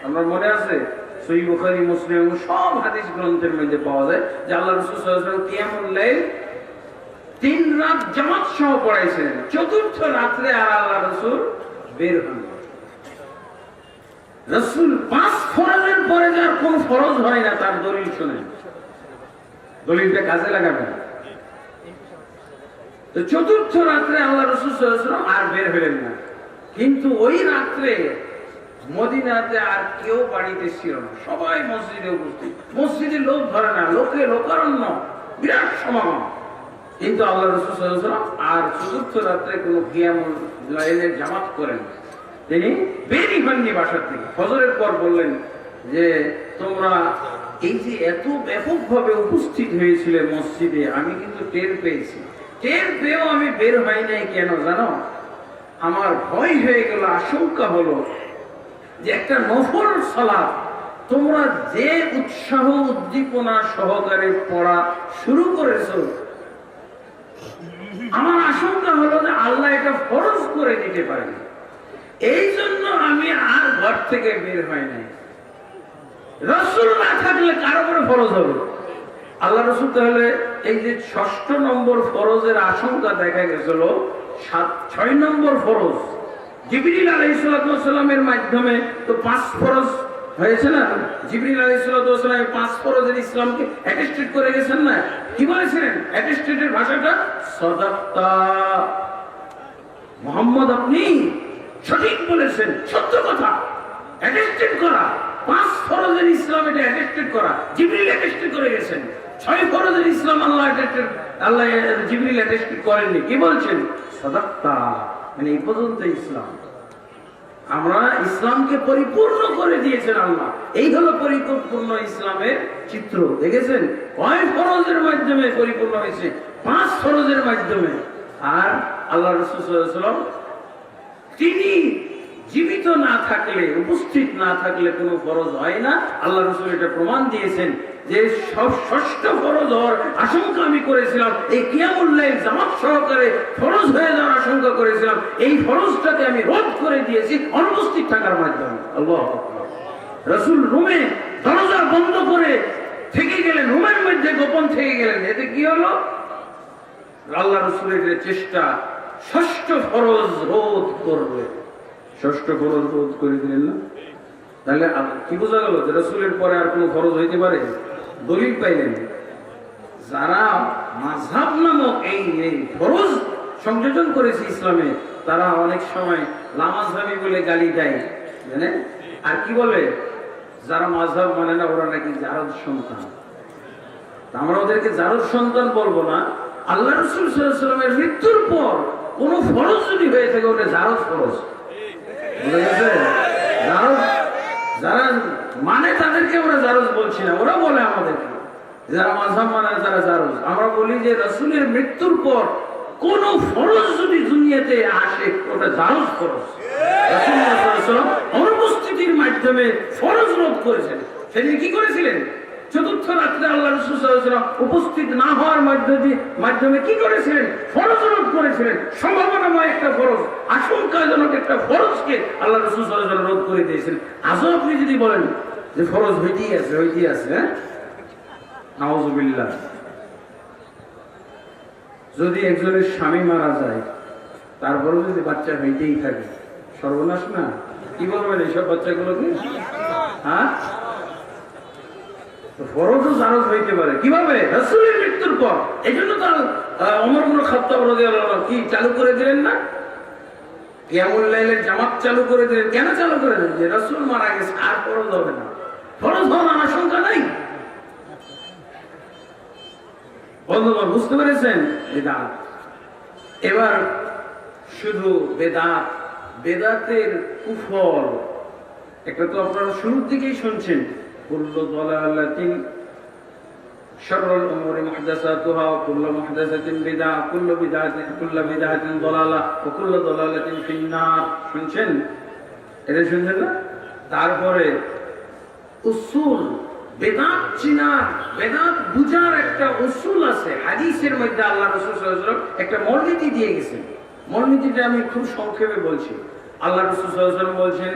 আমার মনে আছে সহিহ বুখারী, মুসলিম সব হাদিস গ্রন্থের মধ্যে পাওয়া যায় যে আল্লাহ রাসূল সাল্লাল্লাহু আলাইহি ওয়াসাল্লাম কিয়ামুল লাইল 3 রাত জামাত সহ পড়াইছেন। 4র্থ রাতে আর আল্লাহ রাসূল বের হন। রাসূল 5 ফরজের পরে যার কোন ফরজ হয় না তার দলিল শুনেন, দলিলটা কাজে লাগাবেন। তো 4র্থ রাতে আল্লাহ রাসূল সাল্লাল্লাহু আলাইহি ওয়াসাল্লাম আর বের হলেন না। কিন্তু ওই রাতে মদিনাতে আর কেউ বাড়িতে ছিল না, সবাই মসজিদে উপস্থিত। মসজিদে লোক ধরে না, লোকারণ্য, বিরাট সমাগম। কিন্তু আল্লাহ রাসূল সাল্লাল্লাহু আলাইহি ওয়াসাল্লাম আর 4র্থ রাতে কোনো কিয়ামুল লাইলের জামাত করেন। তিনি বেরই হননি বাসা থেকে। ফজরের পর বললেন যে তোমরা এই যে এত ব্যাপকভাবে উপস্থিত হয়েছিলে মসজিদে, আমি কিন্তু টের পেয়েও আমি বের হয় নাই। কেন জানো? আমার ভয় হয়ে গেল, আশঙ্কা হলো যে একটা নফল সালাত তোমরা যে উৎসাহ উদ্দীপনা সহকারে পড়া শুরু করেছো, আমার আশঙ্কা হলো যে আল্লাহ এটা ফরজ করে দিতে পারেন। এই জন্য আমি আর ঘর থেকে বের হয় নাই। রাসূল না থাকলে কার উপরে ফরজ হবে? আল্লাহ রাসূল তাহলে এই যে 6ষ্ঠ নম্বর ফরজের আশঙ্কা দেখা গেছিল, 6 নম্বর ফরজ জিবরিল আলাইহিস সালামের মাধ্যমে তো 5 ফরজ হয়েছে না? জিবরিল আলাইহিস সালাম 5 ফরজের ইসলামকে অ্যাটেস্টেড করে গেছেন না? কি বলেছিলেন? অ্যাটেস্টেডের ভাষাটা সাদাক্তা, মুহাম্মদ আপনি সঠিক বলেছেন, সত্য কথা। অ্যাটেস্টেড করা 5 ফরজের ইসলাম, এটা অ্যাটেস্টেড করা জিবরিল অ্যাটেস্টেড করে গেছেন। 6 ফরজের ইসলাম আল্লাহ জিবরিল অ্যাটেস্টেড করেননি। কি বলছেন? সাদাক্তা, মানে এই পর্যন্ত ইসলাম। আমরা ইসলামকে পরিপূর্ণ করে দিয়েছেন আল্লাহ। এই হলো পরিপূর্ণ ইসলামের চিত্র। দেখেছেন কয় ফরজের মাধ্যমে পরিপূর্ণ হয়েছে? 5 ফরজের মাধ্যমে। আর আল্লাহ রাসূল সাল্লাল্লাহু আলাইহি ওয়াসাল্লাম তিনি জীবিত না থাকলে, উপস্থিত না থাকলে কোনো ফরজ হয় না। আল্লাহ রাসূল এটা প্রমাণ দিয়েছেন যে 6ষ্ঠ ফরজ হওয়ার আশঙ্কা আমি করেছিলাম, এই কিয়ামুল লাইল জামাত সহকারে ফরজ হয়ে যাওয়ার আশঙ্কা করেছিলাম, এই ফরজটাকে আমি রদ করে দিয়েছি অনুপস্থিত থাকার মাধ্যমে। আল্লাহু আকবার। রাসূল রুমে দরজা বন্ধ করে থেকে গেলেন, রুমের মধ্যে গোপন থেকে গেলেন। এতে কি হলো? আল্লাহ রাসূলের চেষ্টা 6ষ্ঠ ফরজ রোধ করবে। ষষ্ঠ ফরজ রোধ করে দিলেন না? তাহলে কি বোঝা গেল যে রাসূলের পরে আর কোনো ফরজ হইতে পারে? দলিল পাইলেন। যারা মাযহাব নামক এই ফরজ সংযোজন করেছে ইসলামে, তারা অনেক সময় লামাযহাবী বলে গালি দেয়, জানেন? আর কি বলে, যারা মাযহাব মানে না ওরা নাকি জারদ সন্তান। আমরা ওদেরকে জারদ সন্তান বলবো না। আল্লাহ রাসূল সাল্লাল্লাহু আলাইহি ওয়াসাল্লামের মৃত্যুর পর কোন ফরজ যদি হয়ে থাকে ওটা জারদ ফরজ। বুঝা গেছে? জারদ যারা মানে তাদেরকে আমরা জারদ বলছি না, ওরা বলে আমাদেরকে যারা মাযহাব মানে তারা জারদ। আমরা বলি যে রাসূলের মৃত্যুর পর কোন ফরজ যদি দুনিয়াতে আসে ওটা জারদ ফরজ। রাসূলুল্লাহ সাল্লাল্লাহু আলাইহি ওয়াসাল্লাম অনুপস্থিতির মাধ্যমে ফরজ রোধ করেছেন। সেদিন কি করেছিলেন? চতুর্থ রাত্রে আল্লাহ রাসূল সাল্লাল্লাহু আলাইহি ওয়াসাল্লাম উপস্থিত না হওয়ার মাধ্যমে কি করেছিলেন? ফরজ রোধ করেছিলেন। সম্ভাবনাময় একটা ফরজ, আশঙ্কাজনক একটা ফরজকে আল্লাহ রাসূল সাল্লাল্লাহু আলাইহি ওয়াসাল্লাম রোধ করে দিয়েছেন। আজও আপনি যদি বলেন যে ফরজ হইতেই আছে, হ্যাঁ, নাউযুবিল্লাহ। যদি একজনের স্বামী মারা যায় তারপরে যদি বাচ্চা হইতেই থাকে, সর্বনাশ না? কি বলবেন এইসব বাচ্চাগুলোকে? হ্যাঁ, ফরজও জারজ হইতে পারে। কিভাবে? রাসূলের মৃত্যুর পর। এজন্য তো ওমর ইবনে খাত্তাব রাদিয়াল্লাহু আনহু কি চালু করে দিলেন না? কিয়ামুল লাইলের জামাত চালু করে দিলেন। কেন চালু করে দিলেন? যে রাসূল মারা গেছে, আর ফরজ হবে না। ফরজ হওয়ার আশঙ্কা নাই। বন্ধুগণ, বুঝতে পেরেছেন? বেদাত। এবার শুধু বেদাত, বেদাতের কুফল একটা তো আপনারা শুরুর দিকেই শুনছেন, কুল্লু দালালাতিন শাররুল উমুরি মুহদাসাতুহা ওয়া কুল্লু মুহদাসাতিন বিদআহ কুল্লু বিদআতিন দালালা ওয়া কুল্লু দালালাতিন ফিন্নার। শুনছেন? এটা শুনছেন না? তারপরে উসুল, বেদাত চিনার, বেদাত বুঝার একটা উসুল আছে। হাদিসের মধ্যে আল্লাহ রাসূল সাল্লাল্লাহু আলাইহি ওয়াসাল্লাম একটা মূলনীতি দিয়ে গেছেন। মূলনীতিটা আমি খুব সংক্ষেপে বলছি। আল্লাহ রাসূল সাল্লাল্লাহু আলাইহি ওয়াসাল্লাম বলছেন,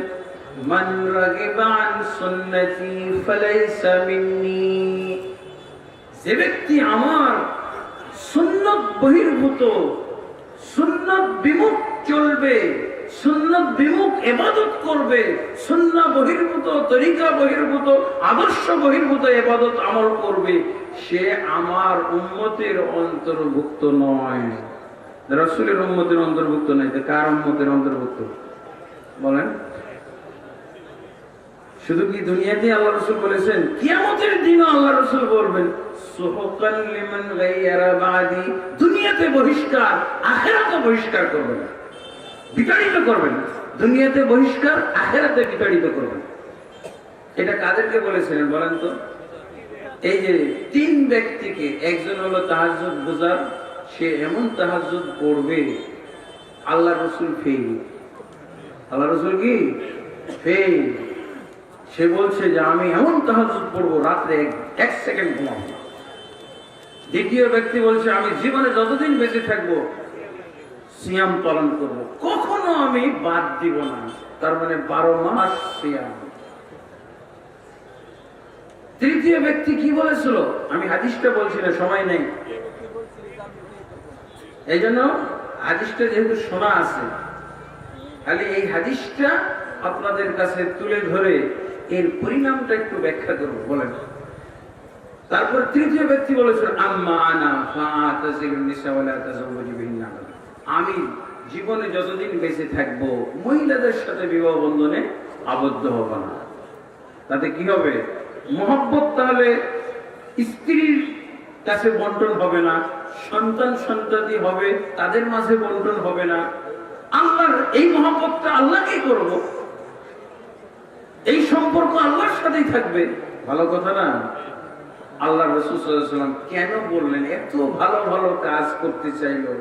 মান রাগিবা আন সুন্নতি ফালাইসা মিন্নি। যে ব্যক্তি আমার সুন্নাত বহির্ভূত, সুন্নাত বিমুখ চলবে, সুন্নাত বিমুখ ইবাদত করবে, সুন্নাহ বহির্ভূত, তরিকা বহির্ভূত, আদর্শ বহির্ভূত ইবাদত আমল করবে, সে আমার উম্মতের অন্তর্ভুক্ত নয়। রাসূলের উম্মতের অন্তর্ভুক্ত নয়, তো কার উম্মতের অন্তর্ভুক্ত বলেন? শুধু কি দুনিয়াতে আল্লাহ রাসূল বলেছেন? কিয়ামতের দিনে আল্লাহ রাসূল বলবেন সুহকান লিমান গায়রা বাদি। দুনিয়াতে বহিষ্কার, আখিরাতে বহিষ্কার করবেন, বিতাড়িত করবেন। দুনিয়াতে বহিষ্কার, আখিরাতে বিতাড়িত করবেন। এটা কাদেরকে বলেছিলেন বলেন তো? এই যে তিন ব্যক্তিকে, একজন হলো তাহাজ্জুদ গুজার, সে এমন তাহাজ্জুদ পড়বে আল্লাহ রাসূল ফেল। আল্লাহ রাসূল কি ফেল? সে বলছে যে আমি এমন তাহাজ্জুদ পড়বো রাত্রে এক সেকেন্ড ঘুমাবো না। দ্বিতীয় ব্যক্তি বলছে আমি জীবনে যতদিন বেঁচে থাকবো সিয়াম পালন করব, কখনো আমি বাদ দিব না। তার মানে 12 মাস সিয়াম। তৃতীয় ব্যক্তি কি বলেছিল? আমি হাদিসটা বলছি না, সময় নেই, এই জন্য হাদিসটা যেহেতু শোনা আছে, খালি এই হাদিসটা আপনাদের কাছে তুলে ধরে এর পরিণামটা একটু ব্যাখ্যা করব। বলেন। তারপর তৃতীয় ব্যক্তি বলেছিল আম্মা আনা ফাআতাজিলুন নিসা ওয়া লা তাযাওয়াজু বিহিন্না। আমি জীবনে যতদিন বেঁচে থাকবো মহিলাদের সাথে বিবাহ বন্ধনে আবদ্ধ হব না। তাতে কি হবে? মহব্বত তাহলে স্ত্রীর কাছে বন্টন হবে না, সন্তান সন্ততি হবে তাদের মাঝে বন্টন হবে না। আল্লাহর এই মহব্বতটা আল্লাহকেই করব, এই সম্পর্ক আল্লাহর সাথেই থাকবে। ভালো কথা না? আল্লাহ রাসূল সাল্লাল্লাহু আলাইহি ওয়াসাল্লাম কেন বললেন? এত ভালো ভালো কাজ করতে চাইলো,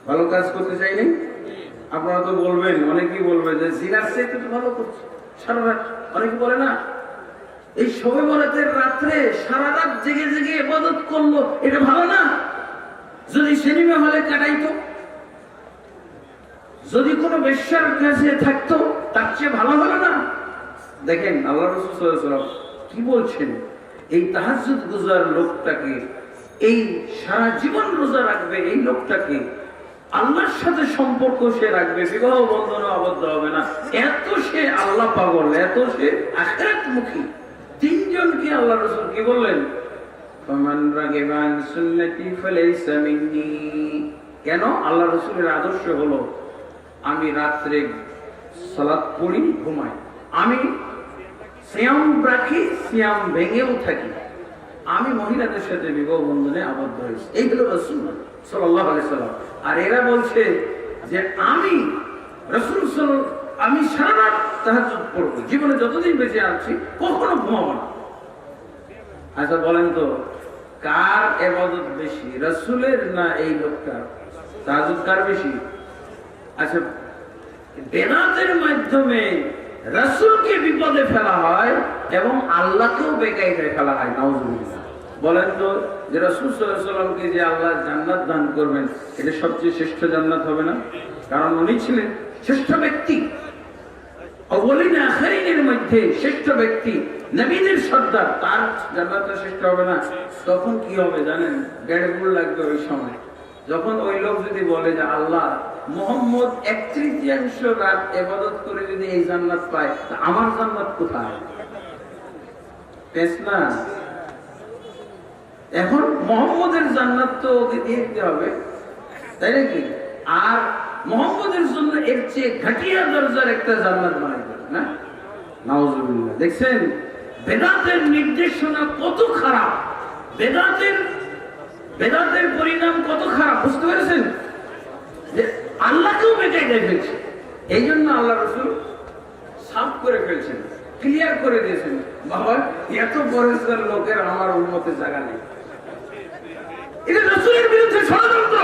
ভালো কাজ করতে চাইনি? আপনারা তো বলবেন, অনেকেই বলবে যে জিনার চাইতে তো ভালো করছে সারা রাত। অনেকে বলে না এই শবে বরাতের রাত্রে সারা রাত জেগে জেগে ইবাদত করলো, এটা ভালো না? যদি সিনেমা হলে কাটাইতো, যদি কোনো বেশ্যার কাছে থাকতো, তার চেয়ে ভালো হলো না? দেখেন আল্লাহ রাসূল সাল্লাল্লাহু আলাইহি ওয়াসাল্লাম কি বলছেন, এই তাহাজ্জুদ গুজার লোকটাকে, এই সারা জীবন রোজা রাখবে এই লোকটাকে আল্লাহর সাথে সম্পর্ক সে রাখবে, বিবাহ বন্ধনে আবদ্ধ হবে না। এত সে আল্লাহ পাগল, এত সে আখিরাতমুখী। তিনজনকে আল্লাহ রাসূল কি বললেন? ফামান রাগিবা আন সুন্নতি ফালাইসা মিন্নি। কেন? আল্লাহ রাসূলের আদর্শ হলো আমি রাত্রে সালাত পড়ি, ঘুমাই, আমি সিয়াম রাখি, সিয়াম ভেঙেও থাকি, আমি মহিলাদের সাথে বিবাহ বন্ধনে আবদ্ধ হয়েছি। এই হলো রাসূল সাল্লাল্লাহু আলাইহি সাল্লাম। আর এরা বলছে যে আমি রাসূল আমি সারা রাত তাহাজ্জুদ পড়ব, জীবনে যতদিন বেঁচে আছি কখনো ঘুমাবো না। আচ্ছা বলেন তো, কার ইবাদত বেশি, রাসূলের না এই লোকটার? তাহাজ্জুদ কার বেশি? আচ্ছা, বেদাতের মাধ্যমে রাসূলকে বিপদে ফেলা হয় এবং আল্লাহকেও বেকায়দায় ফেলা হয়। নাউজুবিল্লাহ। বলেন তো, যে রাসূল সাল্লাল্লাহু আলাইহি ওয়াসাল্লামকে যে আল্লাহ জান্নাত দান করবেন, এটা সবচেয়ে শ্রেষ্ঠ জান্নাত হবে না? কারণ উনি ছিলেন শ্রেষ্ঠ ব্যক্তি, আউয়ালিন আখিরিনের মধ্যে শ্রেষ্ঠ ব্যক্তি, নবীদের সর্দার, তার জান্নাতটা শ্রেষ্ঠ হবে না? তখন কি হবে জানেন? গেড়গুল লাগবে ওই সময়, যখন ওই লোক যদি বলে যে আল্লাহ মুহাম্মদ 1/3 রাত ইবাদত করে যদি এই জান্নাত পায়, তা আমার জান্নাত কোথায়? না, এখন মুহাম্মদের জান্নাত তো ওকে দিয়ে দিতে হবে, তাই নাকি? আর মুহাম্মদের জন্য এর চেয়ে ঘাটিয়া দরজার একটা জান্নাত বানাই দেবে না? নাউজুবিল্লাহ। দেখছেন বেদাতের নির্দেশনা কত খারাপ, বেদাতের পরিণাম কত খারাপ, বুঝতে পেরেছেন? যে আল্লাহকেও বেকায়দায় ফেলছে। এই জন্য আল্লাহ রাসূল সাফ করে ফেলছেন, ক্লিয়ার করে দিয়েছেন, বাবা এত পরিষ্কার লোকের আমার উম্মতে জায়গা নেই। এটা রাসূলের বিরুদ্ধে ষড়যন্ত্র,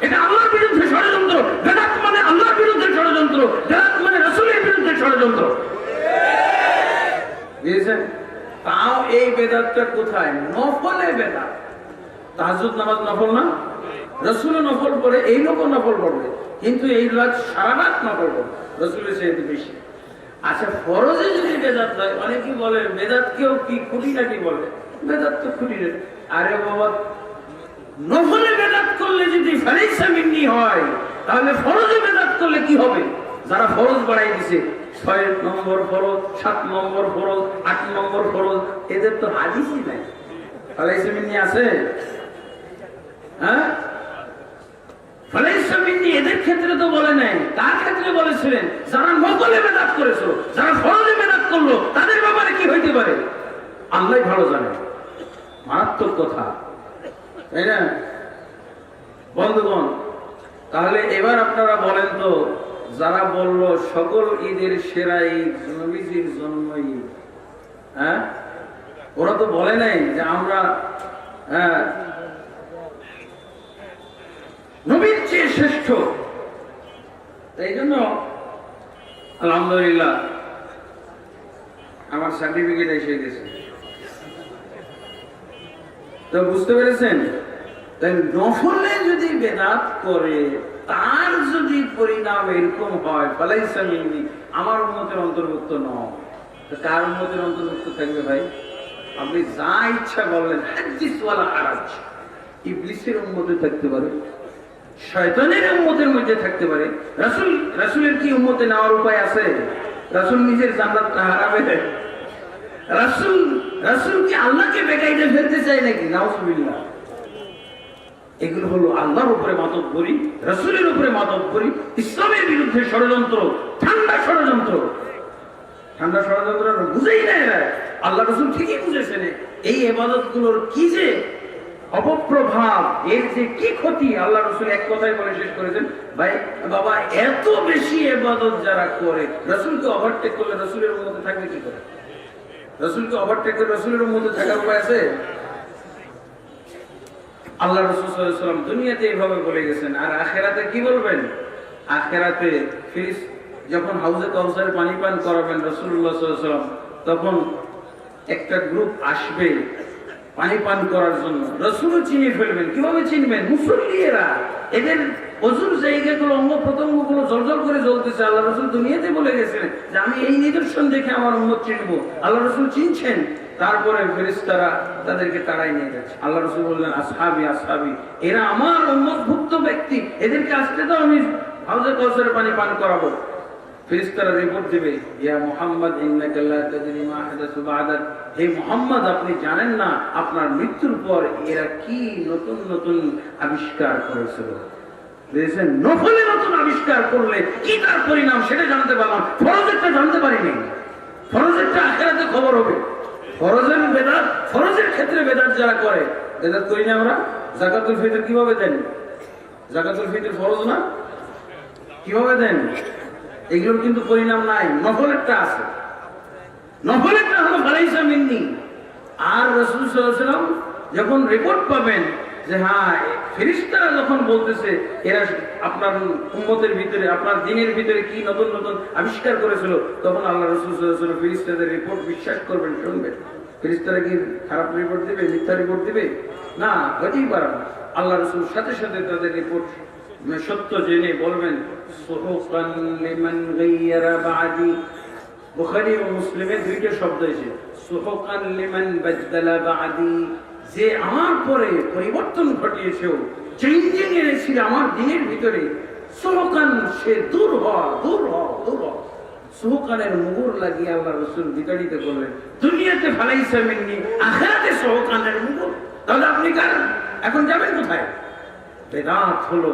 এটা আল্লাহর বিরুদ্ধে ষড়যন্ত্র। বেদাত মানে আল্লাহর বিরুদ্ধে ষড়যন্ত্র, বেদাত মানে রাসূলের বিরুদ্ধে ষড়যন্ত্র। বুঝেছেন? তাও এই বেদাতটা কোথায়? নফলে বেদাত। তাহাজ্জুদ নামাজ নফল না? রাসূলও নফল পড়ে, এই লোকও নফল পড়বে, কিন্তু এই লোক সারা রাত নফল পড়বে, রাসূলের চেয়ে বেশি। আচ্ছা, ফরজে যদি বেদাত হয়, অনেকেই বলে বেদাতকেও কি খুঁটি নাকি বলে, বেদাত তো খুঁটি না। আরে বাবা, নফলে বেদাত করলে যদি ফালাইসা মিন্নি হয়, তাহলে ফরজে বেদাত করলে কি হবে? যারা ফরজ বাড়াই দিছে, 6 নম্বর ফরজ, 7 নম্বর ফরজ, 8 নম্বর ফরজ, এদের তো হাদিসই নাই। ফালাইসা মিন্নি আছে? হ্যাঁ, ফালাইসা মিন্নি এদের ক্ষেত্রে তো বলে নাই, তার ক্ষেত্রে বলেছিলেন যারা নফলে বেদাত করেছো, যারা ফরজে বেদাত করলো, তাদের ব্যাপারে কি হইতে পারে আল্লাহ ভালো জানে। মারাত্মক কথা, তাই না বন্ধুগণ? তাহলে এবার আপনারা বলেন তো, যারা বলল সকল ঈদের সেরা ঈদ নবীজির জন্ম ঈদ, হ্যাঁ, ওরা তো বলে নাই যে আমরা নবীর চেয়ে শ্রেষ্ঠ। এই জন্য আলহামদুলিল্লাহ আমার সার্টিফিকেট এসে গেছে। তো বুঝতে পেরেছেন? তাই নফলে যদি বেদাত করে, তার যদি পরিণাম এরকম হয়, ফালাইসা মিন্নি, আমার উম্মতের অন্তর্ভুক্ত নয়, তো কার উম্মতের অন্তর্ভুক্ত থাকবে ভাই? আপনি যা ইচ্ছা বললেন, হাদিস ওয়ালা হারাজ। ইবলিসের উম্মতে থাকতে পারে, শয়তানের উম্মতের মধ্যে থাকতে পারে। রাসূলের কি উম্মতে নেওয়ার উপায় আছে? রাসূল নিজের জান্নাত হারাবে? রাসূল কি আল্লাহকে বেকায়দায় ফেলতে চায় নাকি? নাউজুবিল্লাহ। এগুলো হলো আল্লাহর উপরে মাতব্বরি, রাসূলের উপরে মাতব্বরি, ইসলামের বিরুদ্ধে ষড়যন্ত্র, ঠান্ডা ষড়যন্ত্র। ঠান্ডা ষড়যন্ত্র বুঝেই না এরা। আল্লাহ রাসূল ঠিকই বুঝেছেন এই ইবাদতগুলোর কি যে অপপ্রভাব, এর যে কি ক্ষতি। আল্লাহ রাসূল এক কথায় বলে শেষ করেছেন, ভাই বাবা এত বেশি ইবাদত যারা করে, রাসূলকে ওভারটেক করলে রাসূলের মধ্যে থাকবে কি করে? রাসূলকে ওভারটেক করে রাসূলের মধ্যে থাকার উপায় আছে? আল্লাহ রাসূল সাল্লাল্লাহু আলাইহি ওয়াসাল্লাম দুনিয়াতে এইভাবে বলে গেছেন। আর আখিরাতে কি বলবেন? আখিরাতে ফিরিস যখন হাউজে কাউসারে পানি পান করাবেন রাসূলুল্লাহ সাল্লাল্লাহু আলাইহি ওয়াসাল্লাম, তখন একটা গ্রুপ আসবে পানি পান করার জন্য। রাসূলও চিনে ফেলবেন। কিভাবে চিনবেন? মুসল্লিরা, এদের ওযুর জায়গাগুলো, অঙ্গ প্রত্যঙ্গগুলো জ্বলজ্বল করে জ্বলতেছে। আল্লাহ রাসূল দুনিয়াতে বলে গেছেন যে আমি এই নিদর্শন দেখে আমার উম্মত চিনবো। আল্লাহ রাসূল চিনছেন। তারপরে ফেরেশতারা তাদেরকে তাড়াই নিয়ে যাচ্ছে। আল্লাহ রাসূল বললেন, আসহাবি আসহাবি, এরা আমার উম্মতভুক্ত ব্যক্তি, এদেরকে আসতে দাও, আমি হাউজে কাউসারের পানি পান করাবো। ফেরেশতারা রিপোর্ট দিবে, ইয়া মুহাম্মদ ইন্নাকা লা তাদরি মা হাদাসু বা'দাক, হে মুহাম্মদ আপনি জানেন না আপনার মৃত্যুর পর এরা কি নতুন নতুন আবিষ্কার করেছিল। দেখেন, নফলে নতুন আবিষ্কার করলে কি তার পরিণাম সেটা জানতে পারলাম, ফরজেরটা জানতে পারিনি। ফরজেরটা আখিরাতে খবর হবে। ফরজের বেদাত, ফরজের ক্ষেত্রে বেদাত যারা করে, বেদাত করি না আমরা। যাকাতুল ফিতর কিভাবে দেন? যাকাতুল ফিতর ফরজ না, কিভাবে দেন? এগুলোর কিন্তু পরিণাম নাই, নফলেরটা আছে। নফলেরটা হলো ফালাইসা মিন্নি। আর রাসূল সাল্লাল্লাহু আলাইহি ওয়াসাল্লাম যখন রিপোর্ট পাবেন যে হ্যাঁ ফেরেশতারা যখন বলতেছে এরা আপনার উম্মতের ভিতরে, আপনার দ্বীনের ভিতরে কি নতুন নতুন আবিষ্কার করেছিল, তখন আল্লাহ রাসূল সাল্লাল্লাহু আলাইহি ওয়াসাল্লাম ফেরেশতাদের রিপোর্ট বিশ্বাস করবেন, শুনবেন। ফেরেশতারা কি খারাপ রিপোর্ট দিবে, মিথ্যা রিপোর্ট দিবে? না, হতেই পারে না। আল্লাহ রাসূল সাথে সাথে তাদের রিপোর্ট সত্য জেনে বলবেন, সুহুকান লিমান গায়্যারা বা'দি। বুখারী ও মুসলিমে দুইটা শব্দ আছে, সুহুকান লিমান বাদদালা বা'দি, যে আমার পরে পরিবর্তন ঘটিয়েছে, চেঞ্জিং এনেছিল আমার দিনের ভিতরে, সুহুকান সে দূর হ, দূর হ, দূর হ। সুহুকানের মুগুর লাগিয়ে আল্লাহ রাসূল বিতাড়িত করলেন। দুনিয়াতে ফালাইসা মিন্নি, আখিরাতে সুহুকানের মুগুর। তাহলে আপনি কার এখন যাবেন কোথায়? বেদাত হলো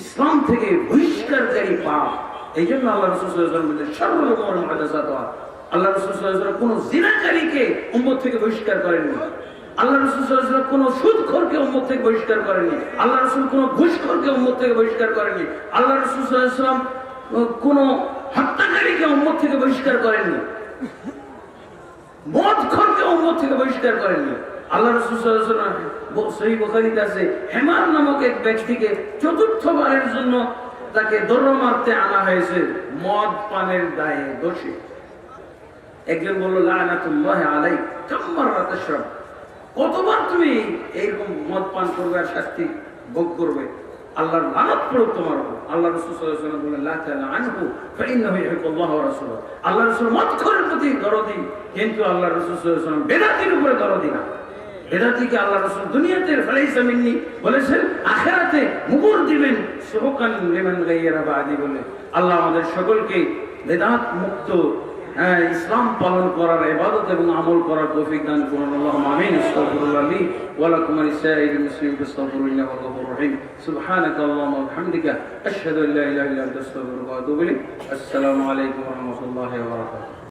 ইসলাম থেকে বহিষ্কারকারী পাপ। এই জন্য আল্লাহ রাসূল সাল্লাল্লাহু আলাইহি ওয়াসাল্লাম বলেন, শাররুল উমুর মুহদাসাতুহা। আল্লাহ রাসূল সাল্লাল্লাহু আলাইহি ওয়াসাল্লাম কোন জিনাকারীকে উম্মত থেকে বহিষ্কার করেননি। আল্লাহ রাসূল সাল্লাল্লাহু আলাইহি ওয়াসাল্লাম কোন সুদখোরকে উম্মত থেকে বহিষ্কার করেননি। আল্লাহ রাসূল কোন ঘুষখোরকে উম্মত থেকে বহিষ্কার করেননি। আল্লাহ রাসূল সাল্লাল্লাহু আলাইহি ওয়াসাল্লাম কোন হত্যাকারীকে উম্মত থেকে বহিষ্কার করেননি। মদখোরকে উম্মত থেকে বহিষ্কার করেননি। আল্লাহ রাসূল সাল্লাল্লাহু আলাইহি ওয়াসাল্লাম সহিহ বুখারীতে আছে, হেমার নামক এক ব্যক্তিকে চতুর্থবারের জন্য তাকে দৌড় মারতে আনা হয়েছে মদ পানের দায়ে দোষী। একজন বলল, লানাতুল্লাহি আলাইক কাম মাররা তাশরাব, কতবার তুমি এইরকম মদ পান করবে আর শাস্তি ভোগ করবে, আল্লাহর লানত পড়ুক তোমার উপর। আল্লাহ রাসূল সাল্লাল্লাহু আলাইহি ওয়াসাল্লাম বললেন, লা তা'লানহু ফাইন্নাহু ইউহিব্বুল্লাহ ওয়া রাসূলুহু। আল্লাহ রাসূল মদখোরের প্রতি দরদি, কিন্তু আল্লাহ রাসূল সাল্লাল্লাহু আলাইহি ওয়াসাল্লাম বেদাতির উপরে দরদি না। বেদাতিকে আল্লাহ রাসূল দুনিয়াতে ফালাইসা মিন্নি বলেছেন, আখিরাতে মুগুর দিবেন সুহুকান লিমান গায়্যারা বা'দি বলে। আল্লাহ আমাদের সকলকে বেদাত মুক্ত ইসলাম পালন করার, ইবাদত এবং আমল করার তৌফিক দান করুন। আল্লাহুম্মা আমিন। আস্তাগফিরুল্লাহ লি ওয়া লাকুম ওয়া লিসাইরিল মুসলিমিন ফাস্তাগফিরুহু ইন্নাহু হুয়াল গফুরুর রহিম। সুবহানাকা আল্লাহুম্মা ওয়া বিহামদিকা আশহাদু আন লা ইলাহা ইল্লা আনতা আস্তাগফিরুকা ওয়া আতুবু ইলাইক। আসসালামু আলাইকুম ওয়া রাহমাতুল্লাহি ওয়া বারাকাতুহু।